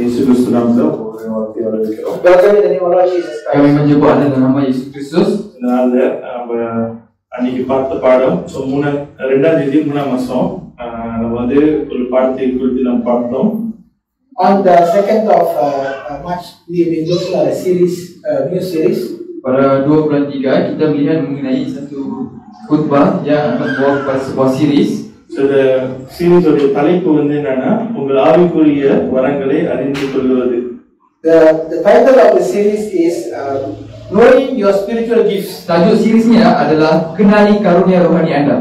Yesus Kristus naamda உங்களை வாழ்த்தி வரவேற்கிறோம். Welcome in the name of Lord Jesus Christ. Kami menjemput Anda dalam nama Yesus Kristus. அதனால நம்ம அன்னைக்கு பார்த்த பாடம் ரெண்டாம் தேதி 3ஆம் மாசம் நம்ம வந்து ஒரு பாடத்தை குறித்து நம்ம பார்த்தோம். On the 2nd of March, we have been looking at a series, new series. Pada 2 bulan 3 kita melihat mengenai satu khutbah yang akan membawa kepada sebuah series. So the series உடைய தலைப்பு வந்து என்னன்னா உங்கள் ஆவிக்குரிய வரங்களை அறிந்து கொள்வது. The title of the series is knowing your spiritual gifts. Tajuk seriesnya adalah kenali karunia rohani Anda.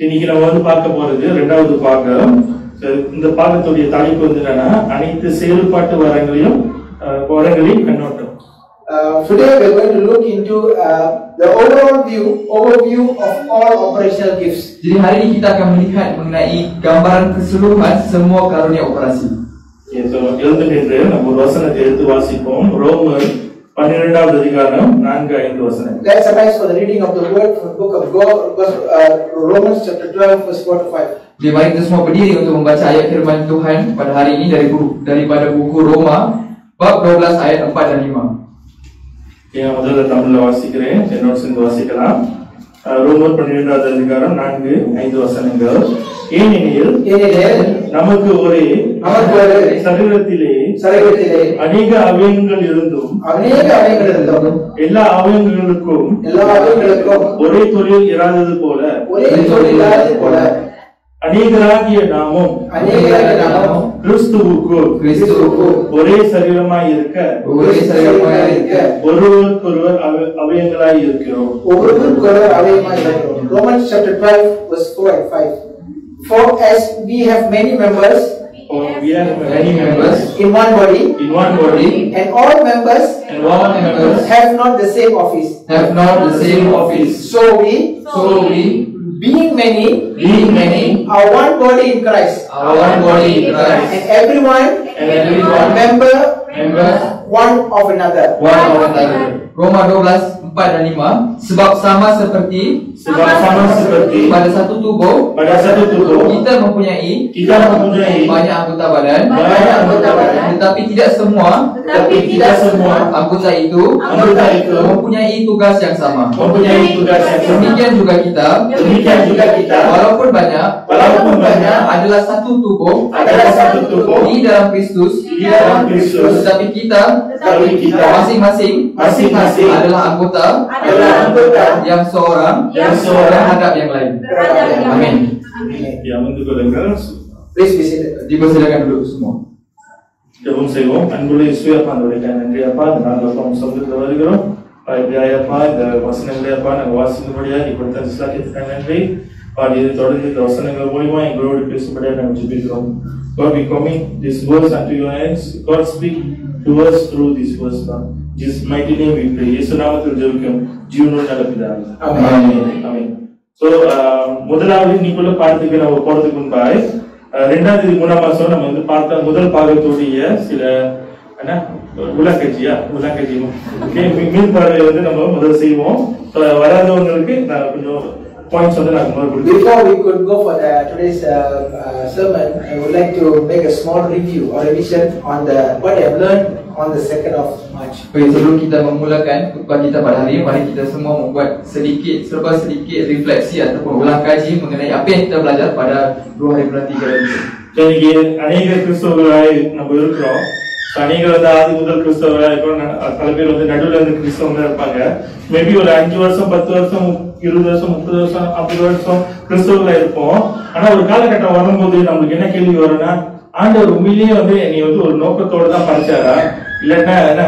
இன்னைக்கு நம்ம வந்து பார்க்க போறது இரண்டாவது பாகம். இந்த பாகத்துடைய தலைப்பு வந்து என்னன்னா அனைத்து செயல்பாட்டு வரங்களையும் கண்ணோட்டம். Today we are going to look into the overview of all operational gifts. Jadi hari ini kita akan melihat mengenai gambaran keseluruhan semua karunia operasi. So எழுந்து நின்று நம்ம ஒரு வசனத்தை எடுத்து வாசிப்போம். ரோமர் 12வது அதிகாரம் 4-5 வசனங்கள். Let's arise for the reading of the word from the book of God, Romans chapter 12 verse 4-5. Jadi mari kita semua berdiri untuk membaca ayat firman Tuhan pada hari ini daripada buku Roma bab 12 ayat 4 dan 5. நான் முதல்ல தமிழ்ல வாசிக்கிறேன், என்னோட சேர்ந்து வாசிக்கலாம். ரோமர் 12வது அதிகாரம் 4-5 வசனங்கள். ஏனெனில் நமக்கு ஒரே சரீரத்திலே அநேக அவயங்கள் இருந்தும் எல்லா அவயங்களுக்கும் ஒரே தொழில் இராதது போல அநேகராகிய நாமும் கிறிஸ்துவுக்கு ஒரே சரீரமாய் இருக்க ஒருவருக்கொருவர் அவயங்களாய் இருக்கிறோம். Romans chapter 12 verse 4 and 5. For as we have many members in one body, and all members have not the same office. So we being many are one body in Christ. And everyone member one of another. Roma 12:4 dan 5. Sebab sama seperti pada satu tubuh kita mempunyai banyak anggota badan, tetapi tidak semua anggota itu mempunyai tugas yang sama. Demikian juga kita walaupun banyak adalah satu tubuh di dalam Kristus, tetapi kita masing-masing adalah anggota yang seorang terhadap yang lain. Amin. Please be seated. Dipersilakan duduk semua. ஜெபம் செய்வோம். அன்புள்ள இயேசுவே, அப்பா உங்களுடைய நன்றி அப்பா. நாங்கள் அப்பா உங்க சமூகத்தில் வருகிறோம். அப்பா இந்த வசனங்களே அப்பா நாங்கள் வாசிக்கும்படியா நீ கொடுத்த விசாரிக்கிறதுக்காக நன்றி. இது தொடர்ந்து இந்த வசனங்கள் மூலமா எங்களோடு பேசும்படியா நாங்கள் ஜெபிக்கிறோம். God, we commit this verse unto your hands. God, speak to us through this verse, Lord. Jesus mighty name we pray. இயேசு நாமத்தில் ஜெபிக்கிறோம். ஜீவனோடு நல்ல பிதாவே. ஆமென். So முதலாவது இன்னைக்குள்ள பாடத்துக்கு நம்ம போறதுக்கு முன்பாய் 2ஆம் தேதி 3ஆம் மாசம் நம்ம வந்து பார்த்த முதல் பாகத்துடைய சில உலகஜி மீன் பார்வை வந்து நம்ம முதல் செய்வோம். வராதவங்களுக்கு நான் கொஞ்சம் points வந்து நான் முதல் கொடுக்கிறேன். Before we could go for today's sermon, I would like to make a small review or revision on what I have learned on the 2nd of March. Baik, sebelum kita memulakan khutbah kita pada hari ini, mari kita semua membuat serba sedikit refleksi ataupun ulang kaji mengenai apa yang kita belajar pada 2 hari bulan 3 ini. Jadi அநேக கிறிஸ்தவர்களாய் நம்ம இருக்கிறோம். அநேகர் வந்து ஆதி முதல் கிறிஸ்தவர்களாக இருக்கிறோம். பல பேர் வந்து நடுவில் இருந்து கிறிஸ்தவங்களா இருப்பாங்க. மேபி ஒரு 5 வருஷம் 10 வருஷம் 20 வருஷம் 30 வருஷம் 50 வருஷம் கிறிஸ்தவர்களா இருப்போம். ஆனா ஒரு காலகட்டம் வரும்போது நம்மளுக்கு என்ன கேள்வி வரும்னா, ஆண்டவர் உண்மையிலேயே வந்து நீ வந்து ஒரு நோக்கத்தோட தான் படைச்சாரா, இல்லன்னா என்ன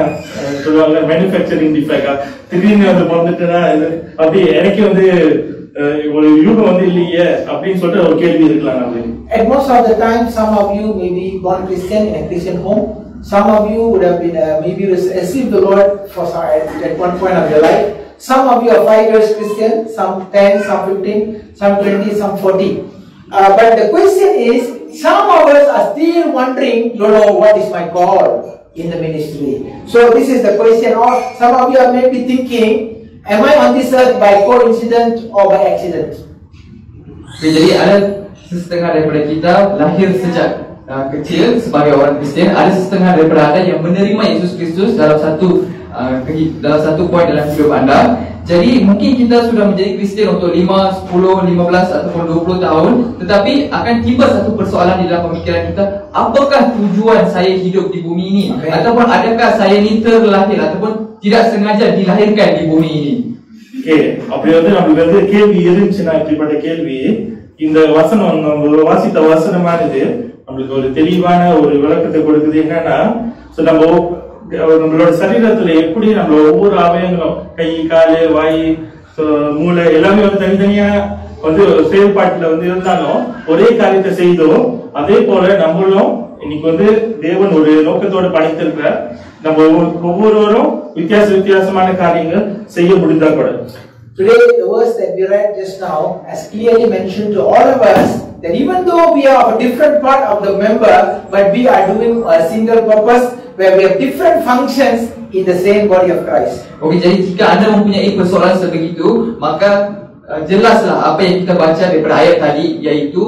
சொல்லுவாங்க மேனுஃபேக்சரிங் டிஃபெக்டா, திடீர்னு வந்து பிறந்துட்டுனா அப்படி எனக்கு வந்து ஒரு யூகம் வந்து இல்லையே அப்படின்னு சொல்லிட்டு ஒரு கேள்வி இருக்கலாம். At most of the time, some of you may be born Christian in a Christian home. Some of you would have been maybe received the Lord at one point of your life. Some of you are 5 years Christian, some 10, some 15, some 20, some 40. But the question is, some of us are still wondering, what is my call in the ministry? So this is the question. Or some of you are maybe thinking, am I on this earth by coincidence or by accident? Jadi ada setengah daripada kita lahir sejak kecil sebagai orang Kristian, ada setengah daripada anda yang menerima Yesus Kristus dalam satu poin dalam hidup anda. Jadi mungkin kita sudah menjadi Kristian untuk 5, 10, 15 ataupun 20 tahun, tetapi akan tiba satu persoalan di dalam pemikiran kita, apakah tujuan saya hidup di bumi ini? Ataupun adakah saya ni terlahir ataupun tidak sengaja dilahirkan di bumi ini? அப்படி வந்து நம்மளுக்கு வந்து கேள்வி இருந்துச்சுன்னா, இப்படிப்பட்ட கேள்வி இந்த வசனம் நம்ம வாசித்த வசனமானது நம்மளுக்கு ஒரு தெளிவான ஒரு விளக்கத்தை கொடுக்குது. என்னன்னா, நம்மளோட சரீரத்துல எப்படி நம்ம ஒவ்வொரு அவயங்களும், கை, காலு, வாய், மூளை எல்லாமே வந்து தனித்தனியா வந்து செயல்பாட்டுல வந்து இருந்தாலும் ஒரே காரியத்தை செய்தோம். அதே போல நம்மளும் இன்னைக்கு வந்து தேவன் ஒரு நோக்கத்தோட படைத்திருக்கிறார். நம்ம ஒவ்வொருவரும் வித்தியாசமான காரியங்கள் செய்ய முடிந்தா கூட. Today, the verse that we read just now has clearly mentioned to all of us that even though we are a different part of the member, but we are doing a single purpose where we have different functions in the same body of Christ. Okey, jadi jika anda mempunyai persoalan sebegitu, maka jelaslah apa yang kita baca daripada ayat tadi, iaitu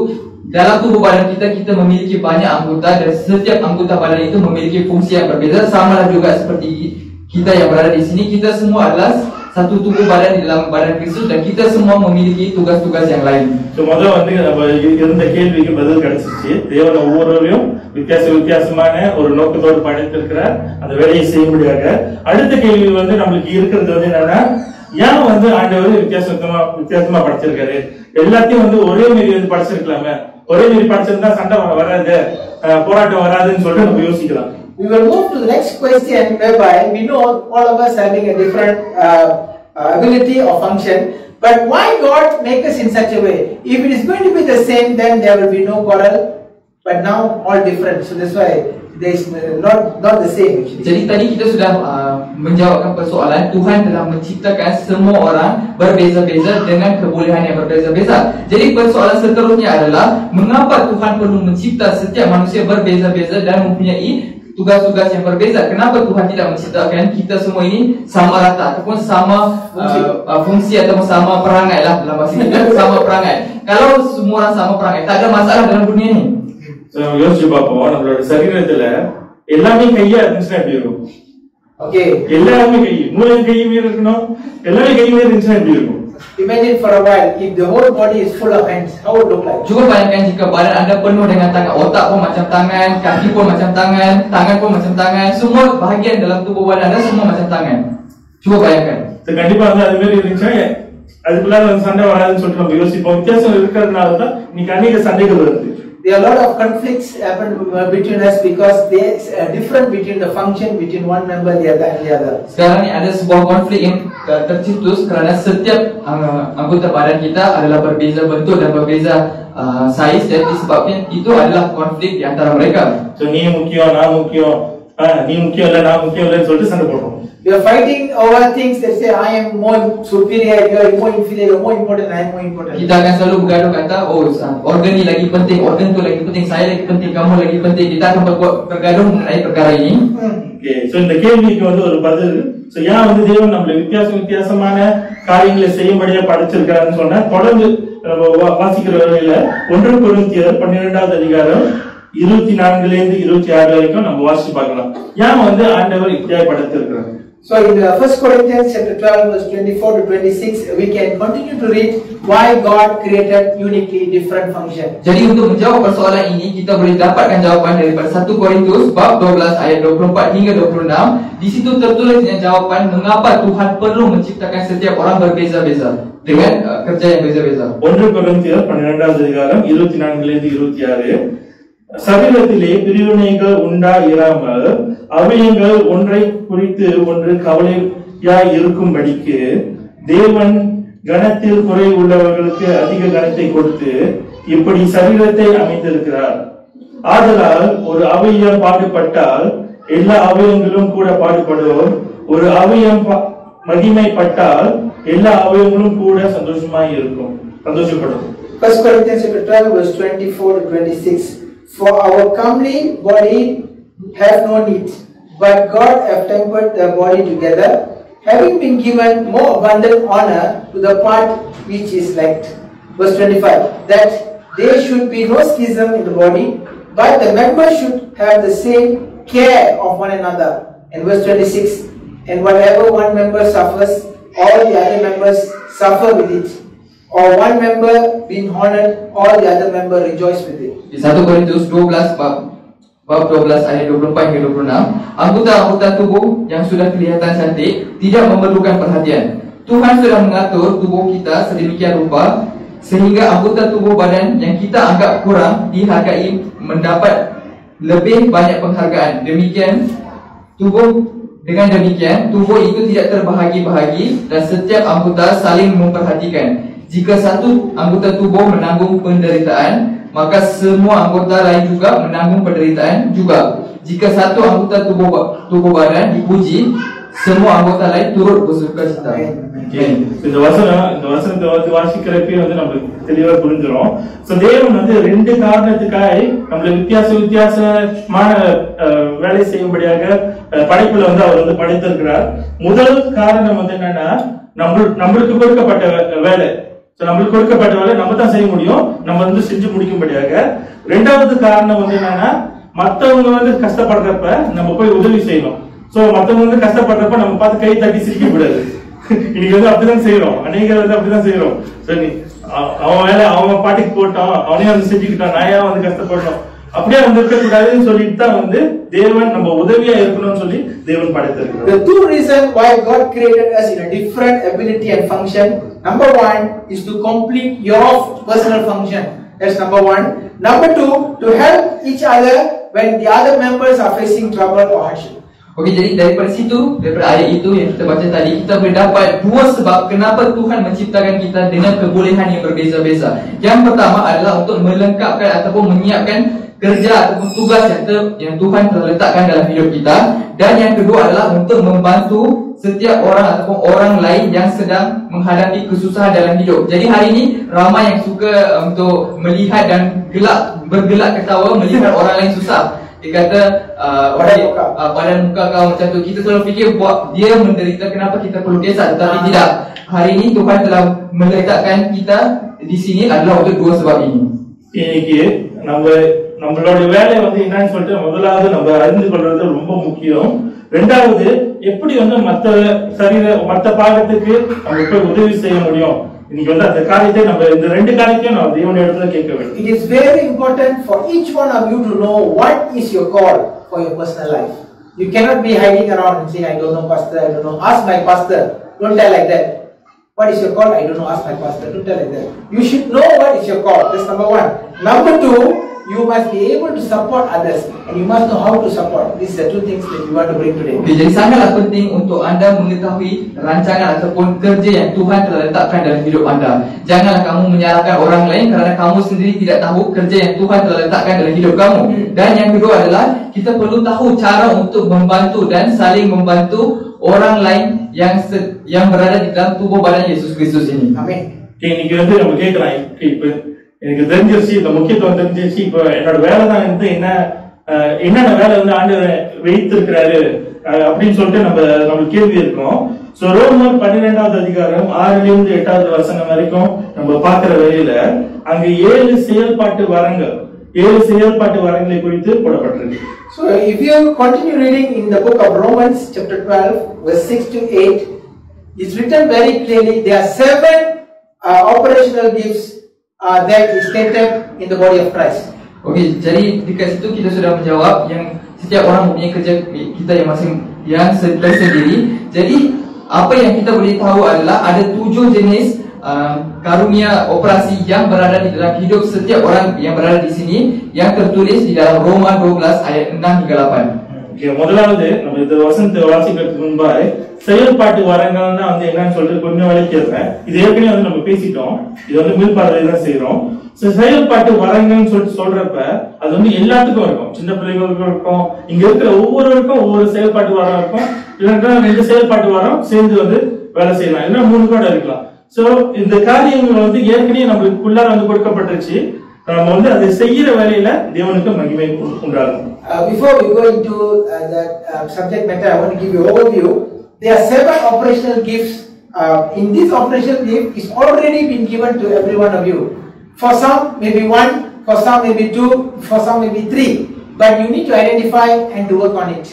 dalam tubuh badan kita memiliki banyak anggota dan setiap anggota badan itu memiliki fungsi yang berbeza. Sama juga seperti kita yang berada di sini, kita semua adalah satu tubuh badan di dalam badan Kristus dan kita semua memiliki tugas-tugas yang lain. முதல்ல வந்து நம்ம இருந்த கேள்விக்கு பதில் கிடைச்சிச்சு. தேவன் ஒவ்வொருவரையும் வித்தியாசமான ஒரு நோக்கத்தோடு படைத்திருக்கிறார், அந்த வேலையை செய்யும்படியாக. அடுத்த கேள்வி வந்து நம்மளுக்கு இருக்கிறது வந்து என்னன்னா, ஏன் வந்து ஆண்டவர் வித்தியாசமா படைச்சிருக்காரு? எல்லாத்தையும் வந்து ஒரே மாரி வந்து படைச்சிருக்கலாமே, ஒரே மாரி படைச்சிருந்தா சண்டை வராது, போராட்டம் வராதுன்னு சொல்லிட்டு நம்ம யோசிக்கலாம். We will move to the next question, whereby we know all of us having a different ability or function, but why God make us in such a way? If it is going to be the same, then there will be no quarrel, but now all different. So that's why there is not the same actually. Jadi tadi kita sudah menjawabkan persoalan Tuhan telah menciptakan semua orang berbeza-beza dengan kebolehan yang berbeza-beza. Jadi persoalan seterusnya adalah mengapa Tuhan perlu mencipta setiap manusia berbeza-beza dan mempunyai tugas-tugas yang berbeza? Kenapa Tuhan tidak menciptakan kita semua ini sama rata ataupun sama fungsi ataupun sama perangai lah, dalam bahasa kita sama perangai. Kalau semua orang sama perangai, tak ada masalah dalam dunia ni. யோசிச்சு பார்ப்போம், நம்மளோட சரீரத்துல எல்லாமே கையா இருந்துச்சுன்னா எப்படி இருக்கும்? Okay. எல்லாமே கை, மூளை கையுமே இருக்கணும், எல்லாமே கையுமே இருந்துச்சுன்னா எப்படி இருக்கும்? Imagine for a while, if the whole body is full of hands, how would it look like? Cuba bayangkan jika badan anda penuh dengan tangan, otak pun macam tangan, kaki pun macam tangan, tangan pun macam tangan, semua bahagian dalam tubuh badan anda semua macam tangan. Cuba bayangkan. கண்டிப்பா வந்து அது மாதிரி இருந்துச்சுன்னா அதுக்குள்ள சண்டை வராதுன்னு சொல்லிட்டு நம்ம யோசிப்போம். வித்தியாசம் இருக்கிறதுனால தான் இன்னைக்கு அநேக சண்டைகள் வருது. There are a lot of conflicts happen between us because there is a difference between the function between one member and the other. Sekarang ni ada sebuah konflik yang tercetus kerana setiap anggota badan kita adalah berbeza bentuk dan berbeza saiz, dan disebabkan itu adalah konflik di antara mereka. So நீ முக்கியம், நான் முக்கியம், நீ முக்கியம் இல்ல நான் முக்கியம் இல்லன்னு சொல்லிட்டு சண்டை போடுறோம். We are fighting over things that say I am more superior, you are more inferior, you are more important, I am more important. Kita akan selalu bergaduh kata, oh organ ni lagi penting, organ tu lagi penting, saya lagi penting, kamu lagi penting. Kita akan bergaduh mengenai perkara ini. Okay, so இந்த கேள்விக்கு வந்து ஒரு பதில். So ஏன் வந்து தேவன் நம்மள வித்தியாசமான காரியங்களை செய்யும்படியா படைச்சிருக்காருன்னு சொன்னா, தொடர்ந்து நம்ம வாசிக்கிற வேளையில 1 கொரிந்தியர் 12வது அதிகாரம் 24ல இருந்து 26 வரைக்கும் நம்ம வாசிச்சு பார்க்கலாம். ஏன் வந்து ஆண்டவர் இப்படியா படைத்திருக்காரு? So in 1 Corinthians chapter 12 verse 24 to 26, we can continue to read why God created uniquely different function. Jadi untuk menjawab persoalan ini, kita boleh dapatkan jawapan daripada 1 Korintus bab 12 ayat 24 hingga 26. Di situ tertulis dengan jawapan mengapa Tuhan perlu menciptakan setiap orang berbeza-beza dengan kerja yang beza-beza. 1 கொரிந்தியர் 12வது அதிகாரம் 24ல இருந்து 26. சரீரத்திலே பிரிவினைகள் உண்டாயிராமல் அவயங்கள் ஒன்றை குறித்து ஒன்று கவலையாய் இருக்கும்படிக்கு தேவன் கனத்தில் குறை உள்ளவர்களுக்கு அதிக கனத்தை கொடுத்து இப்படி சரீரத்தை அமைத்திருக்கிறார். ஆதலால் ஒரு அவயம் பாடுபட்டால் எல்லா அவயங்களும் கூட பாடுபடும், ஒரு அவயம் மகிமைப்பட்டால் எல்லா அவயங்களும் கூட சந்தோஷப்படும். 1 Corinthians chapter 12 verse 24 to 26. For our comely body have no need, but God have tempered the body together, having been given more abundant honor to the part which is lacked. Verse 25. That there should be no schism in the body, but the members should have the same care of one another. In verse 26, and whatever one member suffers, all the other members suffer with it. Or one member being honored, all the other member rejoice with it. Di 1 Korintus 12 bab 12 ayat 24 hingga 26, anggota-anggota tubuh yang sudah kelihatan cantik tidak memerlukan perhatian. Tuhan sudah mengatur tubuh kita sedemikian rupa sehingga anggota tubuh badan yang kita anggap kurang dihargai mendapat lebih banyak penghargaan. Dengan demikian, tubuh itu tidak terbahagi-bahagi dan setiap anggota saling memperhatikan. Jika satu anggota tubuh menanggung penderitaan, maka semua anggota lain juga menanggung penderitaan juga. Jika satu anggota tubuh badan dipuji, semua anggota lain turut bersukacita. இந்த வசனத்தை வாசிக்கிறப்ப வந்து நமக்கு தெளிவா புரிஞ்சிடும். சோ தேவன் வந்து ரெண்டு காரணத்துக்காக நம்மள வித்தியாசமான வேலை செய்யும்படியாக படைப்புல வந்து அவர் வந்து படைத்திருக்கிறார். முதல் காரணம் வந்து என்னன்னா நம்மளுக்கு கொடுக்கப்பட்ட வேலை. நம்மளுக்கு கொடுக்கப்பட்ட வேலை நம்ம தான் செய்ய முடியும், நம்ம வந்து செஞ்சு முடிக்கும்படியாக. ரெண்டாவது காரணம் வந்து என்னன்னா மத்தவங்க வந்து கஷ்டப்படுறப்ப நம்ம போய் உதவி செய்யணும். சோ மத்தவங்க வந்து கஷ்டப்படுறப்ப நம்ம பார்த்து கை தட்டி சிரிக்க கூடாது. இன்னைக்கு வந்து அப்படிதான் செய்யறோம், அநேகர் வந்து அப்படிதான் செய்யறோம். சரி, அவன் வேலை அவன் பாட்டுக்கு போட்டான், அவனே வந்து செஞ்சுக்கிட்டான், நான் ஏன் வந்து கஷ்டப்படணும், அப்படியே வந்து இருக்க கூடாதுன்னு சொல்லிட்டு தான் வந்து தேவன் நம்ம உதவியா இருக்கணும்னு சொல்லி தேவன் படைத்திருக்கிறார். The two reasons why God created us in a different ability and function. Number one is to complete your personal function. That's number one. Number two, to help each other when the other members are facing trouble or hardship. Okey, jadi daripada ayat itu yang kita baca tadi, kita boleh dapat dua sebab kenapa Tuhan menciptakan kita dengan kebolehan yang berbeza-beza. Yang pertama adalah untuk melengkapkan ataupun menyiapkan kerja ataupun tugas yang Tuhan telah letakkan dalam hidup kita. Dan yang kedua adalah untuk membantu setiap orang ataupun orang lain yang sedang menghadapi kesusahan dalam hidup. Jadi hari ini ramai yang suka untuk melihat dan bergelak ketawa melihat orang lain susah. Dia kata badan muka kau macam tu. Kita selalu fikir buat dia menderita, kenapa kita perlu kisah. Tetapi tidak. Hari ini Tuhan telah meletakkan kita di sini adalah untuk dua sebab ini. இன்னைக்கு நம்மளோட வேலை வந்து என்னன்னு சொல்லிட்டு முதலாவது நம்ம அறிந்து கொள்றது ரொம்ப முக்கியம். ரெண்டாவது எப்படி வந்து மத்த பாகத்துக்கு நம்ம போய் உதவி செய்ய முடியும். இன்னைக்கு வந்து அந்த காரியத்தை நம்ம இந்த ரெண்டு காரியத்தையும் நம்ம தேவனுடைய இடத்துல கேட்க வேண்டும். It is very important for each one of you to know what is your call for your personal life. You cannot be hiding around and saying, I don't know pastor, I don't know, ask my pastor. Don't tell like that. What is your call? I don't know, ask my pastor. Don't tell like that. You should know what is your call. That's number one. Number two, you must be able to support others and you must know how to support. These are two things that we want to bring today. Okay, jadi sangatlah penting untuk anda mengetahui rancangan ataupun kerja yang Tuhan telah letakkan dalam hidup anda. Janganlah kamu menyalahkan orang lain kerana kamu sendiri tidak tahu kerja yang Tuhan telah letakkan dalam hidup kamu. Dan yang kedua adalah kita perlu tahu cara untuk membantu dan saling membantu orang lain yang berada di dalam tubuh badan Yesus Kristus ini. Amen. இன்னைக்கு வந்து நம்ம கேட்கலாம், இப்ப எனக்கு தெரிஞ்சிருச்சு, இந்த முக்கியத்துவம் தெரிஞ்சிருச்சு, இப்ப என்னோட வேலை தான் வந்து என்னென்ன வேலை வந்து ஆண்டவர் வைத்திருக்கிறாரு அப்படின்னு சொல்லிட்டு நம்ம கேள்வி இருக்கோம். சோ ரோமர் 12வது அதிகாரம் 6லிருந்து 8வது வசனம் வரைக்கும் நம்ம பார்க்கிற வழியில அங்க 7 செயல்பாட்டு வரங்களை குறித்து போடப்பட்டிருக்கு. So if you continue reading in the book of Romans chapter 12 verse 6 to 8, it's written very clearly there are 7 operational gifts that is stated in the body of Christ. Okey, jadi dekat situ kita sudah menjawab yang setiap orang mempunyai kerja kita yang tersendiri. Jadi apa yang kita boleh tahu adalah ada 7 jenis karunia operasi yang berada di dalam hidup setiap orang yang berada di sini yang tertulis di dalam Roma 12 ayat 6 hingga 8. Okay, முதலாவது நம்ம இந்த வசனத்தை வாசிக்கிறதுக்கு முன்பாக செயல்பாட்டு வரங்கள்னா வந்து என்னன்னு சொல்லிட்டு கொஞ்சம் விளக்கிடுறேன். இது ஏற்கனவே வந்து நம்ம பேசிட்டோம், இது வந்து மீள்பார்வை தான் செய்யறோம். செயல்பாட்டு வரங்கள்னு சொல்றப்ப அது வந்து எல்லாத்துக்கும் இருக்கும், சின்ன பிள்ளைகளுக்கும் இருக்கும், இங்க இருக்கிற ஒவ்வொருவருக்கும் ஒவ்வொரு செயல்பாட்டு வரம் இருக்கும். இல்லைன்னா 2 செயல்பாட்டு வரம் சேர்ந்து வந்து வேலை செய்யலாம், இல்லைன்னா 3 கூட இருக்கலாம். சோ இந்த காரியங்கள் வந்து ஏற்கனவே நம்மளுக்குள்ளார வந்து கொடுக்கப்பட்டுருச்சு. நம்ம வந்து அதை செய்யற வேலையில தேவனுக்கு மகிமை உண்டாகும். Before we go into that subject matter, I want to give you an overview. There are 7 operational gifts. In this operational gift is already been given to every one of you. For some maybe 1, for some maybe 2, for some maybe 3. But you need to identify and to work on it.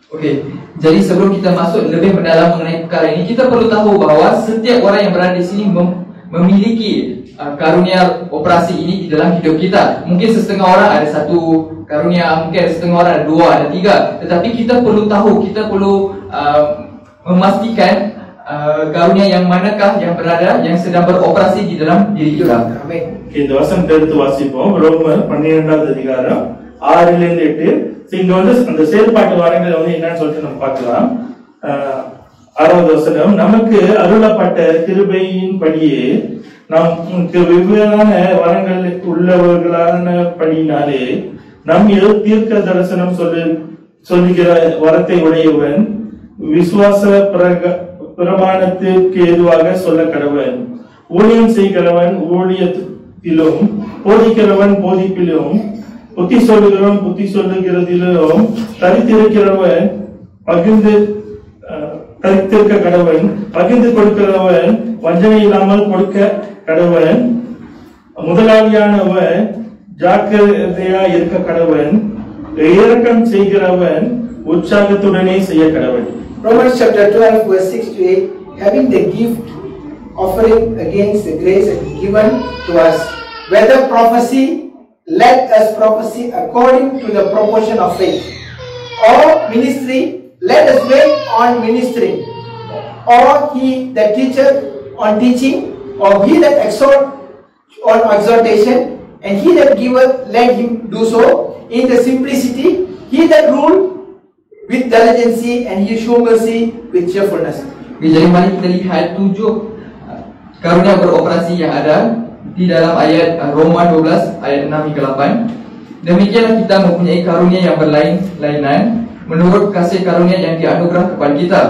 Okey, jadi sebelum kita masuk lebih mendalam mengenai perkara ini, kita perlu tahu bahawa setiap orang yang berada di sini memiliki karunia operasi ini di dalam hidup kita. Mungkin setengah orang ada 1 karunia, mungkin ada setengah orang ada 2, ada 3. Tetapi kita perlu tahu, kita perlu memastikan karunia yang manakah yang berada, yang sedang beroperasi di dalam diri kita. Amen. இந்த வசனத்தை எடுத்து வாசிப்போம். ரோமர் 12வது அதிகாரம் 6 ல இருந்து 8. இங்க வந்து அந்த செயல்பாட்டு வரங்கள் வந்து என்னன்னு சொல்லிட்டு நம்ம பார்க்கலாம். 6வது வசனம், நமக்கு அருளப்பட்ட கிருபையின் படியே நமக்கு வெவ்வேறான வரங்கள் உள்ளவர்களான படியினாலே நம்மில் தீர்க்க தரிசனம் சொல்லுகிற வரத்தை உடையவன் விசுவாச பிரமாணத்துக்கு ஏதுவாக சொல்ல கடவன். ஊழியம் செய்கிறவன் ஊழியத்திலும், போதிக்கிறவன் போதிப்பிலும், புத்தி சொல்லுகிறவன் புத்தி சொல்லுகிறதிலும், தரித்திருக்கிறவன் தரித்திருக்க கடவன், பகிர்ந்து கொடுக்கிறவன் வஞ்சனை இல்லாமல் கொடுக்க கடவன், முதலாளியானவன் ஜாக்கிரதையா இருக்க கடவன், இரக்கம் செய்கிறவன் உற்சாகத்துடனே செய்ய கடவன். Romans chapter 12 verse 6 to 8, having the gift offering against the grace given to us, whether prophecy, let us prophesy according to the proportion of faith, or ministry, let us wait on ministry, or he that teacheth on teaching, or he that exhort on exhortation, and he that giveth, let him do so in the simplicity, he that rule with diligency, and he show mercy with cheerfulness. Jadi mari kita lihat 7 karunia beroperasi yang ada di dalam ayat Roma 12 ayat 6 hingga 8. Demikianlah kita mempunyai karunia yang berlainan menurut kasih karunia yang dianugerah kepada kita.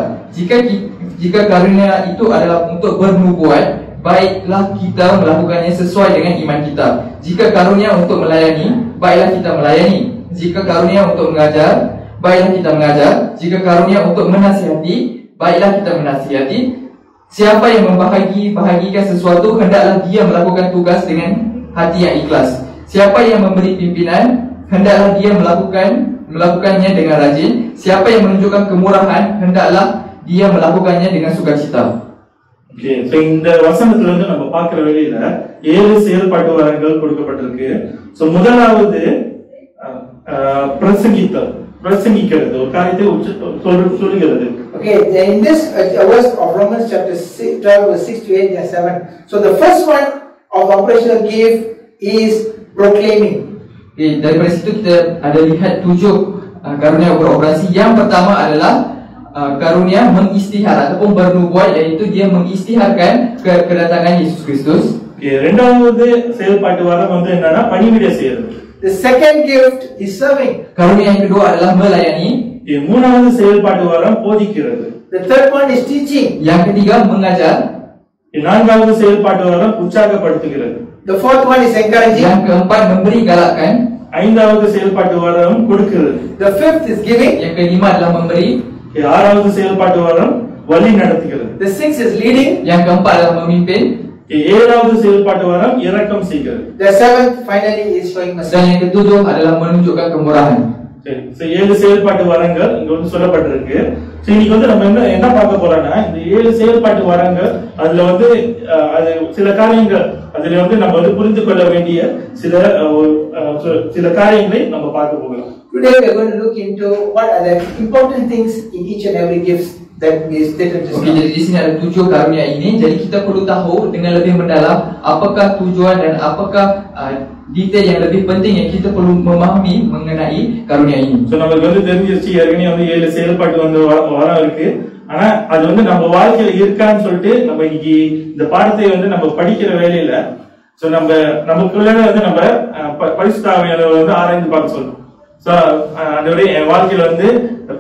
Jika karunia itu adalah untuk bernubuat, baiklah kita melakukannya sesuai dengan iman kita. Jika karunia untuk melayani, baiklah kita melayani. Jika karunia untuk mengajar, baiklah kita mengajar. Jika karunia untuk menasihati, baiklah kita menasihati. Siapa yang membahagikan sesuatu, hendaklah dia melakukan tugas dengan hati yang ikhlas. Siapa yang memberi pimpinan, hendaklah dia melakukannya dengan rajin. Siapa yang menunjukkan kemurahan, hendaklah dia melakukannya dengan sukacita. Okay, so இந்த வசனத்துல வந்து நம்ம பார்க்கிற வேளையில 7 செயல்பாட்டு வரங்கள் கொடுக்கப்பட்டிருக்கு. சோ முதலாவது பிரசங்கிக்கிறது, ஒரு காரியத்தை சொல்லுகிறது. Okay, in this verse of Romans chapter 12 verse 6 to 8 and 7. So the first one of operational gift is proclaiming. Okay, daripada situ kita ada lihat 7 karunia beroperasi. Yang pertama adalah karunia mengistihar ataupun bernubuat, iaitu dia mengistiharkan kedatangan Yesus Kristus. Okay, இரண்டாவது செயல்பாட்டு வரம் வந்து என்னன்னா பணிவிடை செய்யறது. The second gift is serving. Karunia yang kedua adalah melayani. மூணாவது செயல்பாட்டு வரம் போதிக்கிறது. The third one is teaching. Yang ketiga mengajar. நான்காவது செயல்பாட்டு வரம் உற்சாகப்படுத்துகிறது. The fourth one is encouraging. Yang keempat memberi galakan. ஐந்தாவது செயல்பாட்டு வரம் கொடுக்கிறது. The fifth is giving. Yang kelima adalah memberi. ஆறாவது செயல்பாட்டு வரம் வழி நடத்துகிறது. The sixth is leading. Yang keempat adalah memimpin. ஏழாவது செயல்பாட்டு வரம் இரக்கம் செய்கிறது. The seventh finally is showing mercy. Dan yang ketujuh adalah menunjukkan kemurahan. சரி, சோ 7 செயல்பாட்டு வரங்கள் இங்க வந்து சொல்லப்பட்டிருக்கு. சோ இன்னைக்கு வந்து நம்ம என்ன பார்க்க போறோம்னா, இந்த 7 செயல்பாட்டு வரங்கள் அதுல வந்து அது சில காரியங்கள் அதுல வந்து நம்ம வந்து புரிந்து கொள்ள வேண்டிய சில காரியங்களை நம்ம பார்க்க போகிறோம். Today we are going to look into what are the important things in each and every gift that we stated just Okey, now. jadi di sini ada 7 karunia ini. Jadi kita perlu tahu dengan lebih mendalam apakah tujuan dan apakah detail yang lebih penting yang kita perlu memahami mengenai karunia ini. So நமக்கு வந்து தெரிஞ்சிருச்சு ஏற்கனவே வந்து 7 செயல்பாட்டு வந்து வரம் இருக்கு. ஆனா அது வந்து நம்ம வாழ்க்கையில இருக்கான்னு சொல்லிட்டு நம்ம இன்னைக்கு இந்த பாடத்தை வந்து நம்ம படிக்கிற வேலையில சோ நமக்குள்ள வந்து நம்ம பரிசுத்த ஆவியானவர் வந்து ஆராய்ந்து பார்க்க சொல்றோம். சோ அதோட என் வாழ்க்கையில வந்து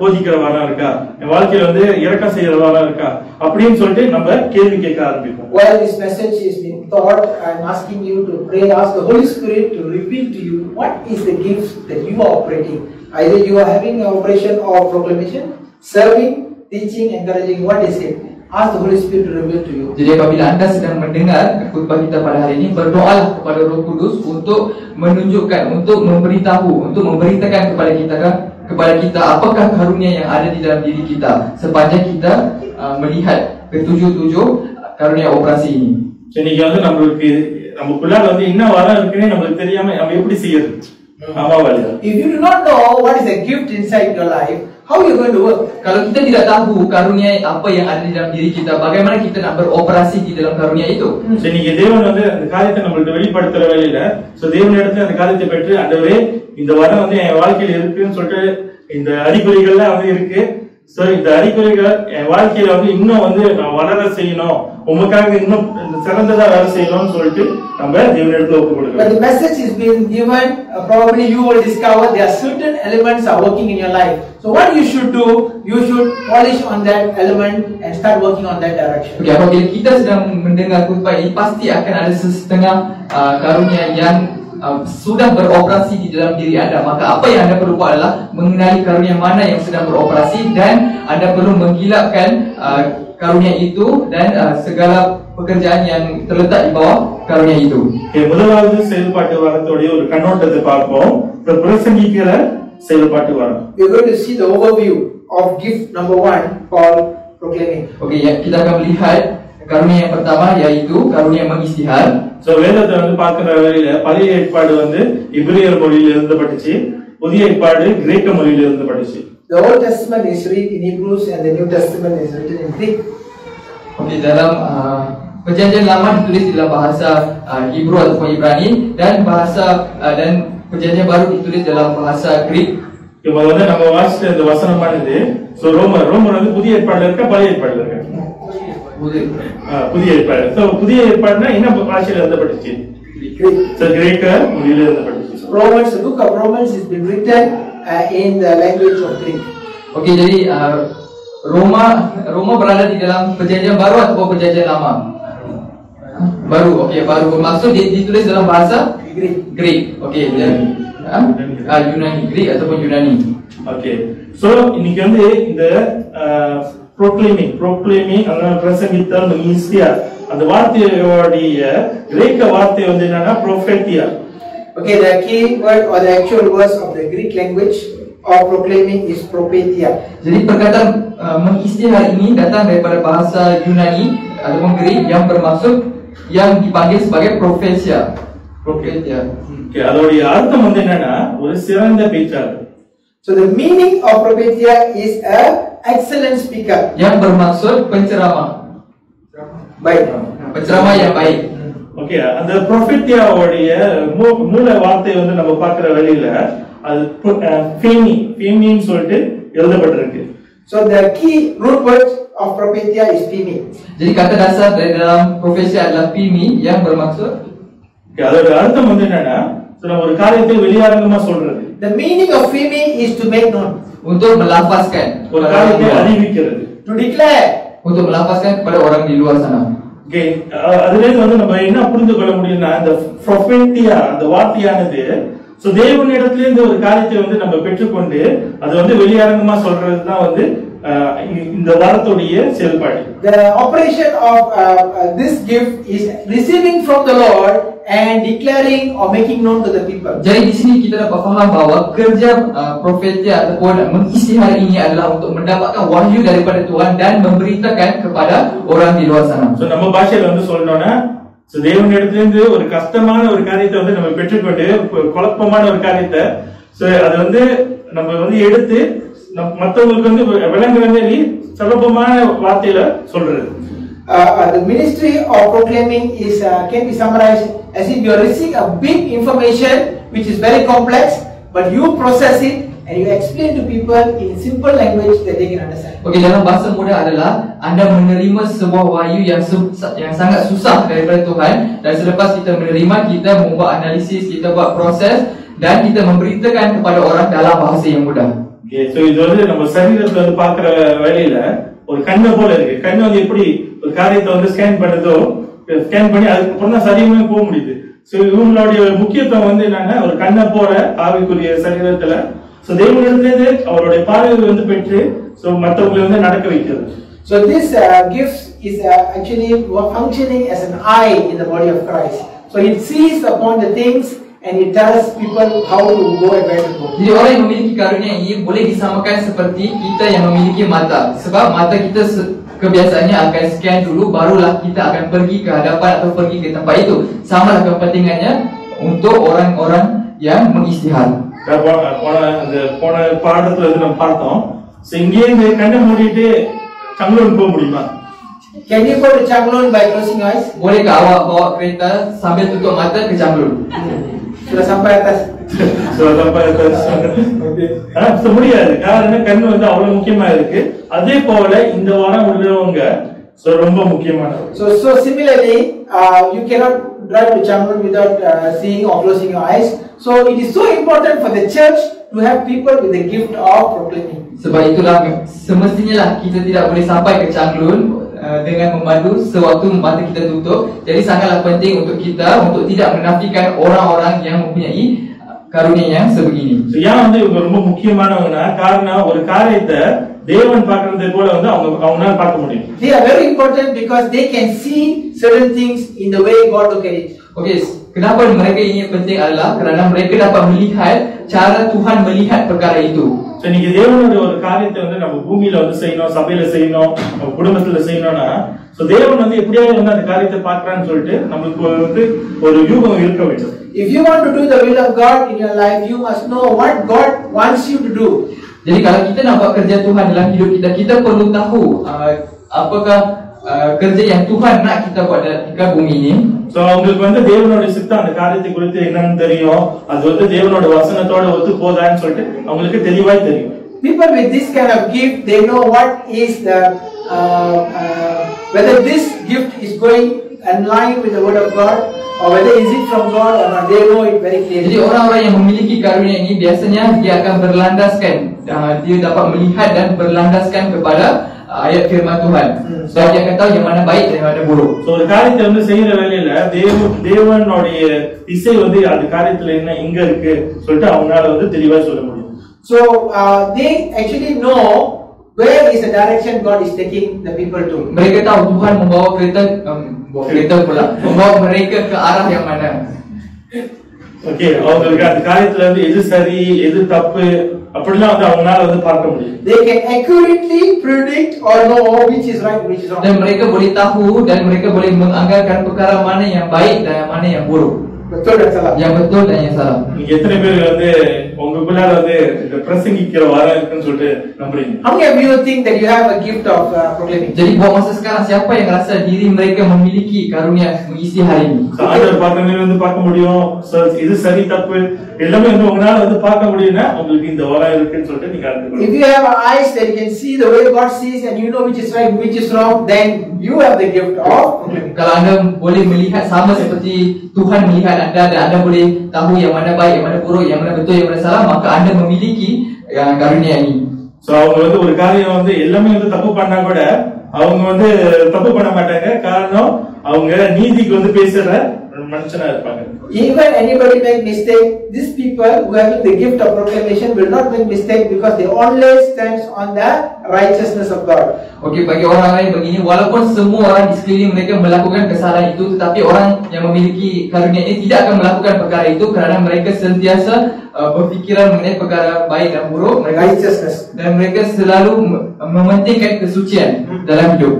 போதிக்கிற வரம் இருக்கா, என் வாழ்க்கையில வந்து இரக்கம் செய்யற வரம் இருக்கா அப்படின்னு சொல்லிட்டு நம்ம கேள்வி கேட்க ஆரம்பிப்போம். While this message is being taught, I am asking you to pray, ask the Holy Spirit to reveal to you what is the gift that you are operating. Either you are having an operation of proclamation, serving, teaching, encouraging. What is it? ask the Holy Spirit to reveal to you. Jadi apabila anda sedang mendengar khutbah kita pada hari ini, berdoalah kepada Roh Kudus untuk menunjukkan, untuk memberitahu, untuk memberitakan kepada kita apakah karunia yang ada di dalam diri kita sepanjang kita melihat ketujuh-tujuh karunia operasi ini. இன்னைக்கு வந்து நமக்குள்ளார வந்து என்ன வரம் இருக்குன்னு நமக்கு தெரியாம நம்ம எப்படி செய்யறது? ஆமா Walia. If you do not know what is a gift inside your life, how are you going to work? Kalau kita tidak tahu karunia apa yang ada di dalam diri kita, bagaimana kita nak beroperasi di dalam karunia itu? இன்னைக்கு தேவன் வந்து அந்த காரியத்தை நம்மளுக்கு வெளிப்படுத்துற வேளையில தேவன் இடத்துல அந்த காரியத்தை பெற்று ஆண்டவரே இந்த வரம் வந்து என் வாழ்க்கையில இருக்குன்னு சொல்லிட்டு இந்த அறிகுறிகள்லாம் வந்து இருக்கு. சோ இந்த அறிகுறிகள் என் வாழ்க்கையில வந்து இன்னும் வந்து நான் வளர செய்யணும், உமக்காக இன்னும் சிறந்ததா வேலை செய்யணும்னு சொல்லிட்டு நம்ம தேவனிடத்துல ஒப்பு கொடுக்கணும். When the message is being given, probably you will discover there are certain elements are working in your life. So what you should do, you should polish on that element and start working on that direction. Okay, apabila kita sedang mendengar khutbah ini, pasti akan ada setengah karunia yang sudah beroperasi di dalam diri anda. Maka apa yang anda perlu buat adalah mengenali karunia mana yang sedang beroperasi dan anda perlu menggilapkan karunia itu dan segala pekerjaan yang terletak di bawah karunia itu. முதலாவது செயல்பாட்டு வரத்தோடைய ஒரு கண்ணோட்டத்தை பார்ப்போம். பிரசங்கிக்கிற செயல்பாட்டு வரம். We are going to see the overview of gift number 1 called proclaiming. Okay, kita akan melihat karunia yang pertama yaitu karunia mengistihar. So வேதத்தை வந்து பார்க்கிற வரையில பழைய ஏற்பாடு வந்து இப்ரியர் மொழியில இருந்து படிச்சு, புதிய ஏற்பாடு கிரேக்க மொழியில இருந்து படிச்சு. The Old Testament is written in Hebrews and the New Testament is written in Greek. Okay, dalam perjanjian lama ditulis dalam bahasa Hebrew ataupun Ibrani dan perjanjian baru ditulis dalam bahasa Greek. இப்போ வந்து நம்ம வாசிச்ச இந்த வசனமானது ரோமர் வந்து புதிய ஏற்பாடுல இருக்க பழைய ஏற்பாடுல இருக்க? புதிய ஏற்பாடு. புதிய ஏற்பாடுனா என்ன பாஷையில எழுதப்பட்டுச்சு? கிரேக்க மொழியில எழுதப்பட்டுச்சு. Romans, the book of Romans has been written in the language of Greek. Okey, jadi Roma berada di dalam perjanjian baru atau perjanjian lama? Baru. Okey, baru. Bermaksud ditulis dalam bahasa Greek. Okey, Yunani, Greek ataupun Yunani. Okey. So இன்னைக்கு வந்து இந்த proclaiming அதாவது பிரசங்கித்தல் மகிஸ்தியா அந்த வார்த்தையோடைய கிரேக்க வார்த்தை வந்து என்னன்னா prophetia. Okay, the key word or the actual words of the Greek language of proclaiming is prophetia. Jadi perkataan mengistihar ini datang daripada bahasa Yunani ataupun Greek yang bermaksud yang dipanggil sebagai prophetia. Prophetia. Okay, அதோடைய அர்த்தம் வந்து என்னன்னா ஒரு சிறந்த பேச்சாளர். So the meaning of prophetia is a excellent speaker. Yang bermaksud penceramah. Baik. Penceramah yang baik. Okay, அந்த ப்ரொஃபெட்டியாவுடைய மூல வார்த்தை வந்து நம்ம பார்க்கிற வழியில அது ஃபீமின்னு சொல்லிட்டு எழுதப்பட்டிருக்கு. So the key root word of prophetia is phemi. Jadi kata dasar dari dalam profesia adalah phemi yang bermaksud அதோட அர்த்தம் வந்து என்னன்னா நம்ம ஒரு காரியத்தை வெளியாரங்கமா சொல்றது. The meaning of phemi is to make known. Untuk melafazkan. ஒரு காரியத்தை அறிவிக்கிறது. To declare. Untuk melafazkan kepada orang di luar sana. Okay, அதுல வந்து நம்ம என்ன புரிந்து கொள்ள முடியும்னா அந்த ப்ரொஃபெட்டியா அந்த வார்த்தையானது தேவனிடத்துல இருந்து ஒரு காரியத்தை வந்து நம்ம பெற்றுக்கொண்டு அது வந்து வெளியாரங்கமா சொல்றதுதான் வந்து இந்த வாரத்துடைய செயல்பாடு. The operation of this gift is receiving from the Lord and declaring or making known to the people. Jadi di sini kita dapat faham bahawa kerja profetia ataupun mengistihar ini adalah untuk mendapatkan wahyu daripada Tuhan dan memberitakan kepada orang di luar sana. So நம்ம பாஷையில வந்து சொல்லணும்னா தேவனிடத்திலிருந்து ஒரு கஷ்டமான ஒரு காரியத்தை வந்து நம்ம பெற்றுக்கொண்டு குழப்பமான ஒரு காரியத்தை அது வந்து நம்ம வந்து எடுத்து மற்றவங்களுக்கு வந்து விளங்குற மாதிரி சுலபமான வார்த்தையில சொல்றது. The ministry of proclaiming is can be summarized as if you are receiving a big information which is very complex, but you process it and you explain to people in simple language that they can understand. Okey, dalam bahasa mudah adalah anda menerima sebuah wahyu yang sangat susah daripada Tuhan dan selepas kita menerima, kita membuat analisis, kita buat proses dan kita memberitakan kepada orang dalam bahasa yang mudah. Okay, so இது வந்து நம்ம சரீரத்துல வந்து பார்க்கிற வேலையில ஒரு கண்ணை போல இருக்கு. கண்ணு வந்து எப்படி ஒரு காரியத்தை வந்து ஸ்கேன் பண்ணுதோ, ஸ்கேன் பண்ணி அதுக்கப்புறம் தான் சரீரமே போக முடியுது. சோ இவங்களுடைய முக்கியத்துவம் வந்து என்னன்னா ஒரு கண்ணை போல ஆவிக்குரிய சரீரத்துல தேவனிடத்திலிருந்து அவருடைய பார்வையை வந்து பெற்று மற்றவங்களை வந்து நடக்க வைக்கிறது. So this gift is actually functioning as an eye in the body of Christ. So it sees upon the things and it tells people how to go and where to go. Jadi orang yang memiliki karunia ini boleh disamakan seperti kita yang memiliki mata. Sebab mata kita kebiasaannya akan scan dulu, barulah kita akan pergi ke hadapan atau pergi ke tempat itu. Sama lah kepentingannya untuk orang-orang yang mengistihad. போன பாடத்துல வந்து நம்ம பார்த்தோம். இங்கே இந்த கண்ணை மூடிட்டு சங்களூர் போக முடியுமா? Can you go to Changlun by closing your eyes? Bolehkah awak bawa kereta sambil tutup mata ke Changlun? Sudah sampai atas. முடியாது. காரணம் கண்ணு வந்து அவ்வளவு முக்கியமா இருக்கு. அதே போல இந்த வாரம் உள்ளவங்க ரொம்ப முக்கியமானது. So similarly, you cannot drive to Changlun without seeing or closing your eyes. So it is so important for the church to have people with the gift of proclaiming. Sebab itulah semestinya lah kita tidak boleh sampai ke Changlun dengan memandu sewaktu mata kita tutup. Jadi sangatlah penting untuk kita untuk tidak menafikan orang-orang yang mempunyai karunia yang sebegini. ஏன் வந்து இவங்க ரொம்ப முக்கியமானவங்கன்னா காரணம் ஒரு காரியத்தை தேவன் பார்க்கறதை போல வந்து அவங்களால பார்க்க முடியும். They are very important because they can see certain things in the way God look at it. Okey, kenapa mereka ini penting adalah kerana mereka dapat melihat cara Tuhan melihat perkara itu. இன்னைக்கு தேவனுடைய ஒரு காரியத்தை வந்து நம்ம பூமியில வந்து செய்யணும், சபையில செய்யணும், நம்ம குடும்பத்துல செய்யணும்னா தேவன் வந்து எப்படியாவது வந்து அந்த காரியத்தை பார்க்கறான்னு சொல்லிட்டு நமக்கு வந்து ஒரு யூகம் இருக்க வேண்டும். If you want to do the will of God in your life, you must know what God wants you to do. Jadi kalau kita nak buat kerja Tuhan dalam hidup kita, kita perlu tahu apakah kerja yang Tuhan nak kita buat di bumi ini. So அவங்களுக்கு வந்து தேவனோட சித்தம் அந்த காரியத்தை குறித்து என்னன்னு தெரியும். அது வந்து தேவனோட வசனத்தோட ஒத்து போதான்னு சொல்லிட்டு அவங்களுக்கு தெளிவாய் தெரியும். People with this kind of gift, they know what is the whether this gift is going in line with the word of God or whether is it from God or not. They know it very clearly. Jadi orang-orang yang memiliki karunia ini biasanya dia akan berlandaskan, dia dapat melihat dan berlandaskan kepada ayat firman Tuhan. So dia akan tahu yang mana baik dan yang mana buruk. So ஒரு காரியத்தை வந்து செய்யற வேளையில தேவனுடைய திசை வந்து அந்த காரியத்துல என்ன எங்க இருக்கு சொல்லிட்டு அவங்களால வந்து தெளிவா சொல்ல முடியும். So they actually know where is the direction God is taking the people to. Mereka tahu Tuhan membawa membawa mereka ke arah yang mana. Okay, அவங்களுக்கு அந்த காரியத்துல வந்து எது சரி எது தப்பு அப்படிலாம் வந்து அவங்களால வந்து பார்க்க முடியும். They can accurately predict or know which is right, which is wrong. Dan mereka boleh tahu dan mereka boleh menganggarkan perkara mana yang baik dan yang mana yang buruk. Betul dan salah. Yang betul dan yang salah. நீங்க எத்தனை பேர் வந்து உங்களுக்குள்ளார வந்து இந்த பிரசங்கிக்கிற வரம் இருக்குன்னு சொல்லிட்டு நம்புறீங்க? How many of you think that you have a gift of proclaiming? Jadi buat masa sekarang siapa yang rasa diri mereka memiliki karunia mengisi hari ini? ஆண்டவர் பார்க்கறவங்க வந்து பார்க்க முடியும். இது சரி தப்பு எல்லாமே வந்து உங்களால வந்து பார்க்க முடியும்னா உங்களுக்கு இந்த வரம் இருக்குன்னு சொல்லிட்டு நீங்க அர்த்தம். If you have eyes that you can see the way God sees and you know which is right, which is wrong, then you have the gift of proclaiming. Kalau anda boleh melihat sama seperti Tuhan melihat anda dan anda boleh tahu yang mana baik, yang mana buruk, yang mana betul, yang mana salah, maka anda memiliki karunia ini. So அவங்க வந்து ஒரு காரியம் வந்து எல்லாமே வந்து தப்பு பண்ணா கூட அவங்க வந்து தப்பு பண்ண மாட்டாங்க. காரணம் அவங்க நீதிக்கு வந்து பேசுற மனுஷனா இருப்பாங்க. Even anybody make mistake, these people who have the gift of proclamation will not make mistake because they always stands on the righteousness of God. Okey, bagi orang lain begini, walaupun semua orang di sekeliling mereka melakukan kesalahan itu, tetapi orang yang memiliki karunia ini tidak akan melakukan perkara itu kerana mereka sentiasa berfikiran mengenai perkara baik dan buruk, Righteousness. dan mereka selalu mementingkan kesucian dalam hidup.